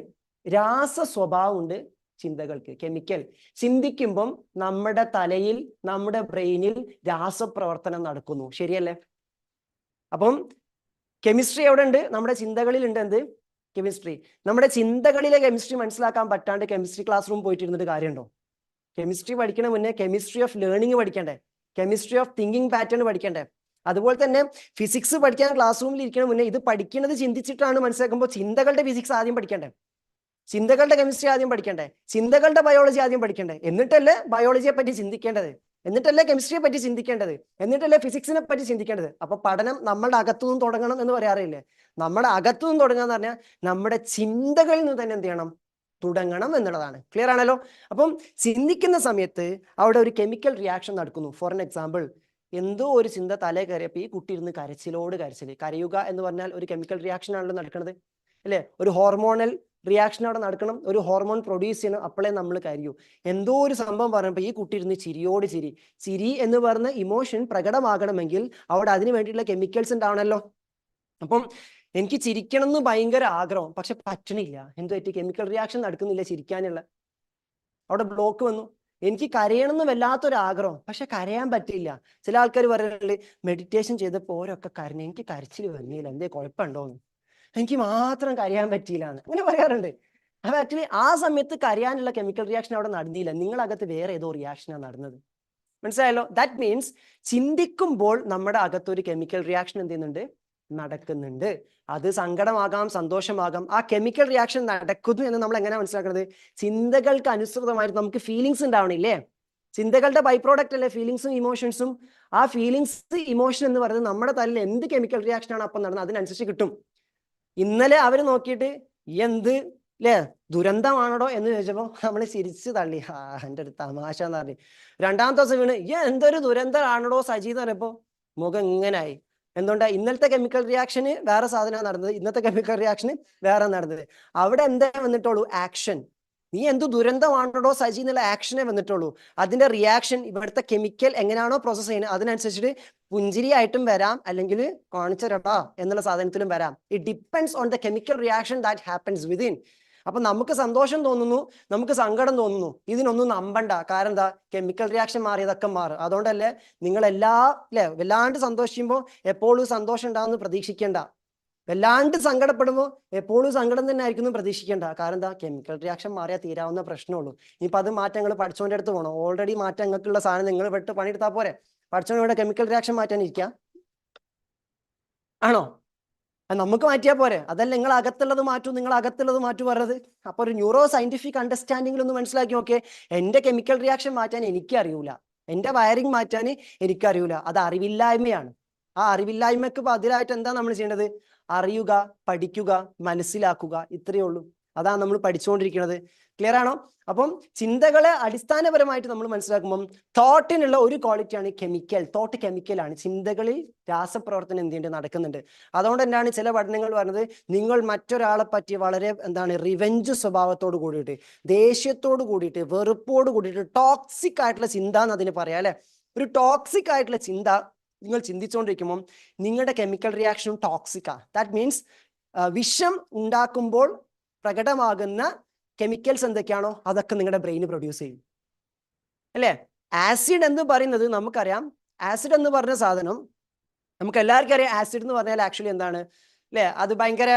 രാസ സ്വഭാവം ഉണ്ട് ചിന്തകൾക്ക്. കെമിക്കൽ, ചിന്തിക്കുമ്പം നമ്മുടെ തലയിൽ, നമ്മുടെ ബ്രെയിനിൽ രാസപ്രവർത്തനം നടക്കുന്നു, ശരിയല്ലേ? അപ്പം കെമിസ്ട്രി എവിടെ ഉണ്ട്? നമ്മുടെ ചിന്തകളിൽ ഉണ്ട്. എന്ത് കെമിസ്ട്രി? നമ്മുടെ ചിന്തകളിലെ കെമിസ്ട്രി മനസ്സിലാക്കാൻ പറ്റാണ്ട് കെമിസ്ട്രി ക്ലാസ് റൂം പോയിട്ടിരുന്നിട്ട് കാര്യമുണ്ടോ? കെമിസ്ട്രി പഠിക്കണ മുന്നേ കെമിസ്ട്രി ഓഫ് ലേണിംഗ് പഠിക്കണ്ടേ, കെമിസ്ട്രി ഓഫ് തിങ്കിങ് പാറ്റേൺ പഠിക്കണ്ടേ? അതുപോലെ തന്നെ ഫിസിക്സ് പഠിക്കാൻ ക്ലാസ് റൂമിൽ ഇരിക്കണ മുന്നേ ഇത് പഠിക്കുന്നത് ചിന്തിച്ചിട്ടാണ് മനസ്സിലാക്കുമ്പോൾ ചിന്തകളുടെ ഫിസിക്സ് ആദ്യം പഠിക്കണ്ടേ, ചിന്തകളുടെ കെമിസ്ട്രി ആദ്യം പഠിക്കണ്ടേ, ചിന്തകളുടെ ബയോളജി ആദ്യം പഠിക്കണ്ടേ, എന്നിട്ടല്ലേ ബയോളജിയെ പറ്റി ചിന്തിക്കേണ്ടത്, എന്നിട്ടല്ലേ കെമിസ്ട്രിയെ പറ്റി ചിന്തിക്കേണ്ടത്, എന്നിട്ടല്ലേ ഫിസിക്സിനെ പറ്റി ചിന്തിക്കേണ്ടത്. അപ്പൊ പഠനം നമ്മളുടെ അകത്തുനിന്ന് തുടങ്ങണം എന്ന് പറയാറില്ലേ? നമ്മുടെ അകത്തുനിന്ന് തുടങ്ങാന്ന് പറഞ്ഞാൽ നമ്മുടെ ചിന്തകളിൽ നിന്ന് തന്നെ എന്ത് ചെയ്യണം, തുടങ്ങണം എന്നുള്ളതാണ്. ക്ലിയർ ആണല്ലോ? അപ്പം ചിന്തിക്കുന്ന സമയത്ത് അവിടെ ഒരു കെമിക്കൽ റിയാക്ഷൻ നടക്കുന്നു. ഫോർ എൻ എക്സാമ്പിൾ, എന്തോ ഒരു ചിന്ത തലേ കയറിയപ്പോൾ ഈ കുട്ടി ഇരുന്ന് കരച്ചിലോട് കരച്ചിൽ. കരയുക എന്ന് പറഞ്ഞാൽ ഒരു കെമിക്കൽ റിയാക്ഷൻ ആണല്ലോ നടക്കുന്നത് അല്ലേ? ഒരു ഹോർമോണൽ റിയാക്ഷൻ അവിടെ നടക്കണം, ഒരു ഹോർമോൺ പ്രൊഡ്യൂസ് ചെയ്യണം, അപ്പോഴേ നമ്മൾ കരയൂ. എന്തോ ഒരു സംഭവം പറഞ്ഞപ്പോൾ ഈ കുട്ടി ഇരുന്ന് ചിരിയോട് ചിരി. ചിരി എന്ന് പറഞ്ഞ ഇമോഷൻ പ്രകടമാകണമെങ്കിൽ അവിടെ അതിന് വേണ്ടിയിട്ടുള്ള കെമിക്കൽസ് ഉണ്ടാവണമല്ലോ. അപ്പം എനിക്ക് ചിരിക്കണം എന്ന് ഭയങ്കര ആഗ്രഹം, പക്ഷെ പറ്റണില്ല. എന്ത് പറ്റി? കെമിക്കൽ റിയാക്ഷൻ നടക്കുന്നില്ല ചിരിക്കാനുള്ള, അവിടെ ബ്ലോക്ക് വന്നു. എനിക്ക് കരയണം എന്ന് വല്ലാത്തൊരു ആഗ്രഹം, പക്ഷെ കരയാൻ പറ്റില്ല. ചില ആൾക്കാർ പറയുന്നുണ്ട് മെഡിറ്റേഷൻ ചെയ്തപ്പോൾ ഓരോക്കെ കരഞ്ഞു, എനിക്ക് കരച്ചിൽ വരുന്നില്ല, എന്തേ കുഴപ്പമുണ്ടോന്ന്, എനിക്ക് മാത്രം കരയാൻ പറ്റിയില്ല എന്ന് അങ്ങനെ പറയാറുണ്ട്. അപ്പൊ ആക്ച്വലി ആ സമയത്ത് കരയാനുള്ള കെമിക്കൽ റിയാക്ഷൻ അവിടെ നടന്നില്ല, നിങ്ങളകത്ത് വേറെ ഏതോ റിയാക്ഷനാണ് നടന്നത്. മനസ്സിലായല്ലോ? ദാറ്റ് മീൻസ് ചിന്തിക്കുമ്പോൾ നമ്മുടെ അകത്തൊരു കെമിക്കൽ റിയാക്ഷൻ എന്ത് ചെയ്യുന്നുണ്ട്, നടക്കുന്നുണ്ട്. അത് സങ്കടമാകാം, സന്തോഷമാകാം. ആ കെമിക്കൽ റിയാക്ഷൻ നടക്കുന്നു എന്ന് നമ്മൾ എങ്ങനെ മനസ്സിലാക്കുന്നത്? ചിന്തകൾക്ക് അനുസൃതമായിട്ട് നമുക്ക് ഫീലിങ്സ് ഉണ്ടാവണില്ലേ? ചിന്തകളുടെ ബൈ പ്രോഡക്റ്റ് അല്ലേ ഫീലിങ്സും ഇമോഷൻസും. ആ ഫീലിങ്സ് ഇമോഷൻ എന്ന് പറയുന്നത് നമ്മുടെ തലയിൽ എന്ത് കെമിക്കൽ റിയാക്ഷൻ ആണ് അപ്പം നടന്നത് അതിനനുസരിച്ച് കിട്ടും. ഇന്നലെ അവർ നോക്കിയിട്ട് എന്ത് അല്ലേ ദുരന്തമാണോ എന്ന് ചോദിച്ചപ്പോൾ നമ്മൾ ചിരിച്ചു തള്ളി, എൻ്റെ ഒരു തമാശ എന്ന് പറഞ്ഞു. രണ്ടാമത്തെ ദിവസം വീണ് എന്തൊരു ദുരന്തമാണോ സജി എന്ന് പറഞ്ഞപ്പോൾ മുഖം ഇങ്ങനായി. എന്തുകൊണ്ടാ? ഇന്നലത്തെ കെമിക്കൽ റിയാക്ഷന് വേറെ സാധനമാണ് നടന്നത്, ഇന്നത്തെ കെമിക്കൽ റിയാക്ഷന് വേറെ നടന്നത്. അവിടെ എന്താ വന്നിട്ടുള്ളൂ? ആക്ഷൻ. നീ എന്ത് ദുരന്തമാണോ സജി എന്നുള്ള ആക്ഷനെ വന്നിട്ടുള്ളൂ. അതിന്റെ റിയാക്ഷൻ ഇവിടുത്തെ കെമിക്കൽ എങ്ങനെയാണോ പ്രോസസ് ചെയ്യുന്നത് അതിനനുസരിച്ചിട്ട് പുഞ്ചിരിയായിട്ടും വരാം, അല്ലെങ്കിൽ കാണിച്ചരടാ എന്നുള്ള സാധനത്തിലും വരാം. It depends on the chemical reaction that happens within. അപ്പൊ നമുക്ക് സന്തോഷം തോന്നുന്നു, നമുക്ക് സങ്കടം തോന്നുന്നു, ഇതിനൊന്നും നമ്പണ്ട. കാരണം എന്താ? കെമിക്കൽ റിയാക്ഷൻ മാറിയതൊക്കെ മാറും. അതുകൊണ്ടല്ലേ നിങ്ങൾ വല്ലാണ്ട് സന്തോഷിക്കുമ്പോൾ എപ്പോഴും സന്തോഷം ഉണ്ടാവുമെന്ന് പ്രതീക്ഷിക്കേണ്ട. വല്ലാണ്ട് സങ്കടപ്പെടുമ്പോൾ എപ്പോഴും സങ്കടം തന്നെ ആയിരിക്കും പ്രതീക്ഷിക്കേണ്ട. കാരണം എന്താ? കെമിക്കൽ റിയാക്ഷൻ മാറിയാൽ തീരാവുന്ന പ്രശ്നമുള്ളൂ. ഇനിയിപ്പോൾ അത് മാറ്റങ്ങൾ പഠിച്ചോൻ്റെ അടുത്ത് പോകണം. ഓൾറെഡി മാറ്റം നിങ്ങൾക്കുള്ള സാധനം നിങ്ങൾ വെട്ട് പണിയെടുത്താൽ പോരെ. പഠിച്ചോനോടെ കെമിക്കൽ റിയാക്ഷൻ മാറ്റാൻ ഇരിക്കുക ആണോ? നമുക്ക് മാറ്റിയാൽ പോരെ. അതല്ല നിങ്ങൾ അകത്തുള്ളത് മാറ്റൂ, നിങ്ങൾ അകത്തുള്ളത് മാറ്റൂ പറഞ്ഞത്. അപ്പൊ ഒരു ന്യൂറോ സയന്റിഫിക് അണ്ടർസ്റ്റാൻഡിങ്ങിൽ ഒന്ന് മനസ്സിലാക്കി നോക്കിയേ. എന്റെ കെമിക്കൽ റിയാക്ഷൻ മാറ്റാൻ എനിക്കറിയൂല, എന്റെ വയറിങ് മാറ്റാൻ എനിക്കറിയൂല. അത് അറിവില്ലായ്മയാണ്. ആ അറിവില്ലായ്മക്ക് ബദലായിട്ട് എന്താ നമ്മൾ ചെയ്യേണ്ടത്? അറിയുക, പഠിക്കുക, മനസ്സിലാക്കുക. ഇത്രയേ ഉള്ളൂ. അതാണ് നമ്മൾ പഠിച്ചുകൊണ്ടിരിക്കുന്നത്. ക്ലിയർ ആണോ? അപ്പം ചിന്തകളെ അടിസ്ഥാനപരമായിട്ട് നമ്മൾ മനസ്സിലാക്കുമ്പം തോട്ടിനുള്ള ഒരു ക്വാളിറ്റിയാണ് കെമിക്കൽ. തോട്ട് കെമിക്കലാണ്. ചിന്തകളിൽ രാസപ്രവർത്തനം എന്ത് ചെയ്യുന്നുണ്ട്? നടക്കുന്നുണ്ട്. അതുകൊണ്ട് തന്നെയാണ് ചില പഠനങ്ങൾ പറഞ്ഞത് നിങ്ങൾ മറ്റൊരാളെ പറ്റി വളരെ റിവെഞ്ച് സ്വഭാവത്തോട് കൂടിയിട്ട്, ദേഷ്യത്തോട് കൂടിയിട്ട്, വെറുപ്പോട് കൂടിയിട്ട് ടോക്സിക് ആയിട്ടുള്ള ചിന്ത എന്ന് അതിന് പറയാം അല്ലെ. ഒരു ടോക്സിക് ആയിട്ടുള്ള ചിന്ത നിങ്ങൾ ചിന്തിച്ചുകൊണ്ടിരിക്കുമ്പോൾ നിങ്ങളുടെ കെമിക്കൽ റിയാക്ഷനും ടോക്സിക്കാ. ദാറ്റ് മീൻസ് വിഷം ഉണ്ടാക്കുമ്പോൾ പ്രകടമാകുന്ന കെമിക്കൽസ് എന്തൊക്കെയാണോ അതൊക്കെ നിങ്ങളുടെ ബ്രെയിന് പ്രൊഡ്യൂസ് ചെയ്യും അല്ലേ. ആസിഡ് എന്ന് പറയുന്നത് നമുക്കറിയാം. ആസിഡ് എന്ന് പറഞ്ഞ സാധനം നമുക്ക് എല്ലാവർക്കും അറിയാം. ആസിഡ് എന്ന് പറഞ്ഞാൽ ആക്ച്വലി എന്താണ് അല്ലേ? അത് ഭയങ്കര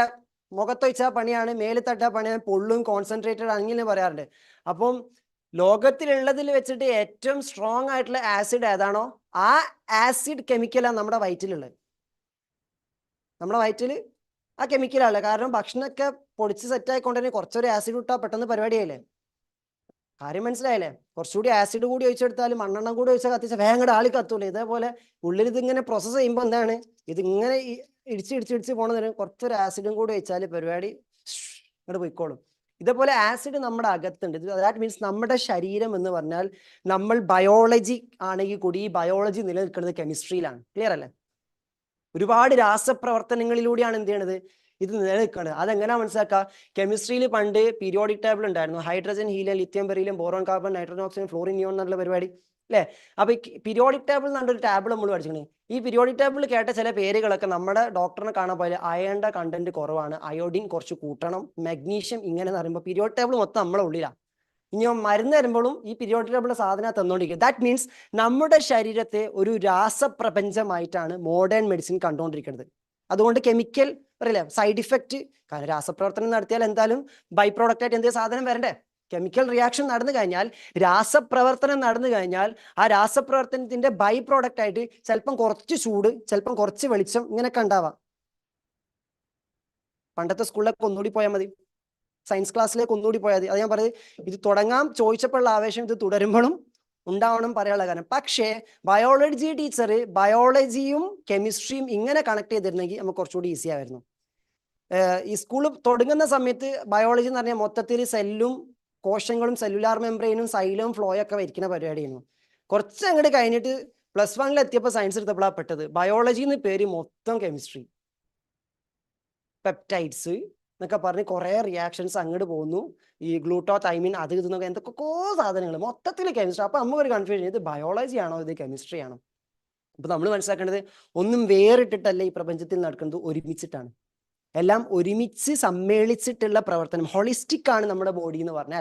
മുഖത്തൊഴിച്ചാൽ പണിയാണ്, മേലിൽ തട്ടാൽ പണിയാണ്, പൊള്ളും, കോൺസെൻട്രേറ്റഡ് അങ്ങനെ പറയാറുണ്ട്. അപ്പം ലോകത്തിലുള്ളതിൽ വെച്ചിട്ട് ഏറ്റവും സ്ട്രോങ് ആയിട്ടുള്ള ആസിഡ് ഏതാണോ ആ ആസിഡ് കെമിക്കലാണ് നമ്മുടെ വയറ്റിലുള്ളത്. നമ്മുടെ വയറ്റിൽ ആ കെമിക്കലാണ്. കാരണം ഭക്ഷണമൊക്കെ പൊടിച്ച് സെറ്റായിക്കൊണ്ട് തന്നെ കുറച്ചൊരു ആസിഡ് ഇട്ടാൽ പെട്ടെന്ന് പരിപാടിയായില്ലേ. കാര്യം മനസ്സിലായില്ലേ? കുറച്ചുകൂടി ആസിഡ് കൂടി ഒഴിച്ചെടുത്താൽ, മണ്ണെണ്ണം കൂടി ഒഴിച്ചാൽ കത്തിച്ചാൽ വേഗം ആളി കത്തൂലേ. ഇതേപോലെ ഉള്ളിൽ ഇതിങ്ങനെ പ്രോസസ്സ് ചെയ്യുമ്പോൾ എന്താണ് ഇതിങ്ങനെ ഇടിച്ച് പോണതിന് കുറച്ചൊരു ആസിഡും കൂടി ഒഴിച്ചാൽ പരിപാടി ഇങ്ങോട്ട് പോയിക്കോളും. ഇതേപോലെ ആസിഡ് നമ്മുടെ അകത്തുണ്ട്. ദാറ്റ് മീൻസ് നമ്മുടെ ശരീരം എന്ന് പറഞ്ഞാൽ നമ്മൾ ബയോളജി ആണെങ്കിൽ കൂടി ഈ ബയോളജി നിലനിൽക്കുന്നത് കെമിസ്ട്രിയിലാണ്. ക്ലിയർ അല്ലേ? ഒരുപാട് രാസപ്രവർത്തനങ്ങളിലൂടെയാണ് എന്ത് ചെയ്യണത്? ഇത് നിലനിൽക്കുന്നത്. അതെങ്ങനെയാ മനസ്സിലാക്കുക? കെമിസ്ട്രിയിൽ പണ്ട് പീരിയോഡിക് ടേബിൾ ഉണ്ടായിരുന്നു. Hydrogen, helium, lithium, beryllium, boron, carbon, nitrogen, oxygen, florin, neon എന്നുള്ള പരിപാടി അല്ലേ. അപ്പൊ ഈ പീരിയോഡിക് ടേബിൾ എന്നൊരു ടാബിൾ നമ്മൾ പഠിച്ചിട്ടുണ്ട്. ഈ പീരിയോഡിക് ടേബിൾ കേട്ട ചില പേരുകളൊക്കെ നമ്മുടെ ഡോക്ടറിനെ കാണാൻ പോലെ അയണിന്റെ കണ്ടന്റ് കുറവാണ്, അയോഡിൻ കുറച്ച് കൂട്ടണം, മഗ്നീഷ്യം ഇങ്ങനെ എന്ന് പറയുമ്പോൾ പീരിയോഡിക് ടേബിൾ മൊത്തം നമ്മളെ ഉള്ളിലാണ്. ഇനി മരുന്ന് തരുമ്പോഴും ഈ പീരിയോഡിക് ടേബിൾ സാധനം തന്നുകൊണ്ടിരിക്കുക. ദാറ്റ് മീൻസ് നമ്മുടെ ശരീരത്തെ ഒരു രാസപ്രപഞ്ചമായിട്ടാണ് മോഡേൺ മെഡിസിൻ കണ്ടുകൊണ്ടിരിക്കുന്നത്. അതുകൊണ്ട് കെമിക്കൽ പറയില്ലേ സൈഡ് ഇഫക്റ്റ്. കാരണം രാസപ്രവർത്തനം നടത്തിയാൽ എന്തായാലും ബൈ പ്രോഡക്റ്റ് ആയിട്ട് എന്തെങ്കിലും സാധനം വരണ്ടേ. കെമിക്കൽ റിയാക്ഷൻ നടന്നു കഴിഞ്ഞാൽ, രാസപ്രവർത്തനം നടന്നു കഴിഞ്ഞാൽ ആ രാസപ്രവർത്തനത്തിന്റെ ബൈ പ്രോഡക്റ്റ് ആയിട്ട് ചിലപ്പം കുറച്ച് ചൂട്, ചിലപ്പം കുറച്ച് വെളിച്ചം ഇങ്ങനെയൊക്കെ ഉണ്ടാവാം. പണ്ടത്തെ സ്കൂളിലൊക്കെ ഒന്നുകൂടി പോയാൽ മതി, സയൻസ് ക്ലാസ്സിലേക്ക് ഒന്നുകൂടി പോയാൽ മതി. അത് ഞാൻ പറഞ്ഞത് ഇത് തുടങ്ങാൻ ചോദിച്ചപ്പോഴുള്ള ആവേശം ഇത് തുടരുമ്പോഴും ഉണ്ടാവണം പറയാനുള്ള കാരണം. പക്ഷേ ബയോളജി ടീച്ചർ ബയോളജിയും കെമിസ്ട്രിയും ഇങ്ങനെ കണക്ട് ചെയ്തിരുന്നെങ്കിൽ നമുക്ക് കുറച്ചുകൂടി ഈസി ആയിരുന്നു. ഈ സ്കൂൾ തുടങ്ങുന്ന സമയത്ത് ബയോളജി എന്ന് പറഞ്ഞാൽ മൊത്തത്തിൽ സെല്ലും കോശങ്ങളും സെല്ലുലാർ മെംബ്രെയിനും സൈലും ഫ്ലോയും ഒക്കെ വരിക്കുന്ന പരിപാടിയായിരുന്നു. കുറച്ച് അങ്ങോട്ട് കഴിഞ്ഞിട്ട് +1 എത്തിയപ്പോൾ സയൻസ് എടുത്തപ്പോഴാണ് പെട്ടത്. ബയോളജി എന്ന് പേര് മൊത്തം കെമിസ്ട്രി, പെപ്റ്റൈഡ്സ് എന്നൊക്കെ പറഞ്ഞ് കുറേ റിയാക്ഷൻസ് അങ്ങോട്ട് പോകുന്നു. ഈ ഗ്ലൂട്ടോതൈമിൻ അത് ഇതെന്നൊക്കെ എന്തൊക്കെയോ സാധനങ്ങൾ മൊത്തത്തിൽ കെമിസ്ട്രി. അപ്പൊ നമുക്കൊരു കൺഫ്യൂഷൻ, ഇത് ബയോളജി ആണോ ഇത് കെമിസ്ട്രി ആണോ? അപ്പൊ നമ്മൾ മനസ്സിലാക്കേണ്ടത് ഒന്നും വേറിട്ടിട്ടല്ല ഈ പ്രപഞ്ചത്തിൽ നടക്കുന്നത്, ഒരുമിച്ചിട്ടാണ്. എല്ലാം ഒരുമിച്ച് സമ്മേളിച്ചിട്ടുള്ള പ്രവർത്തനം. ഹോളിസ്റ്റിക് ആണ് നമ്മുടെ ബോഡി എന്ന് പറഞ്ഞാൽ.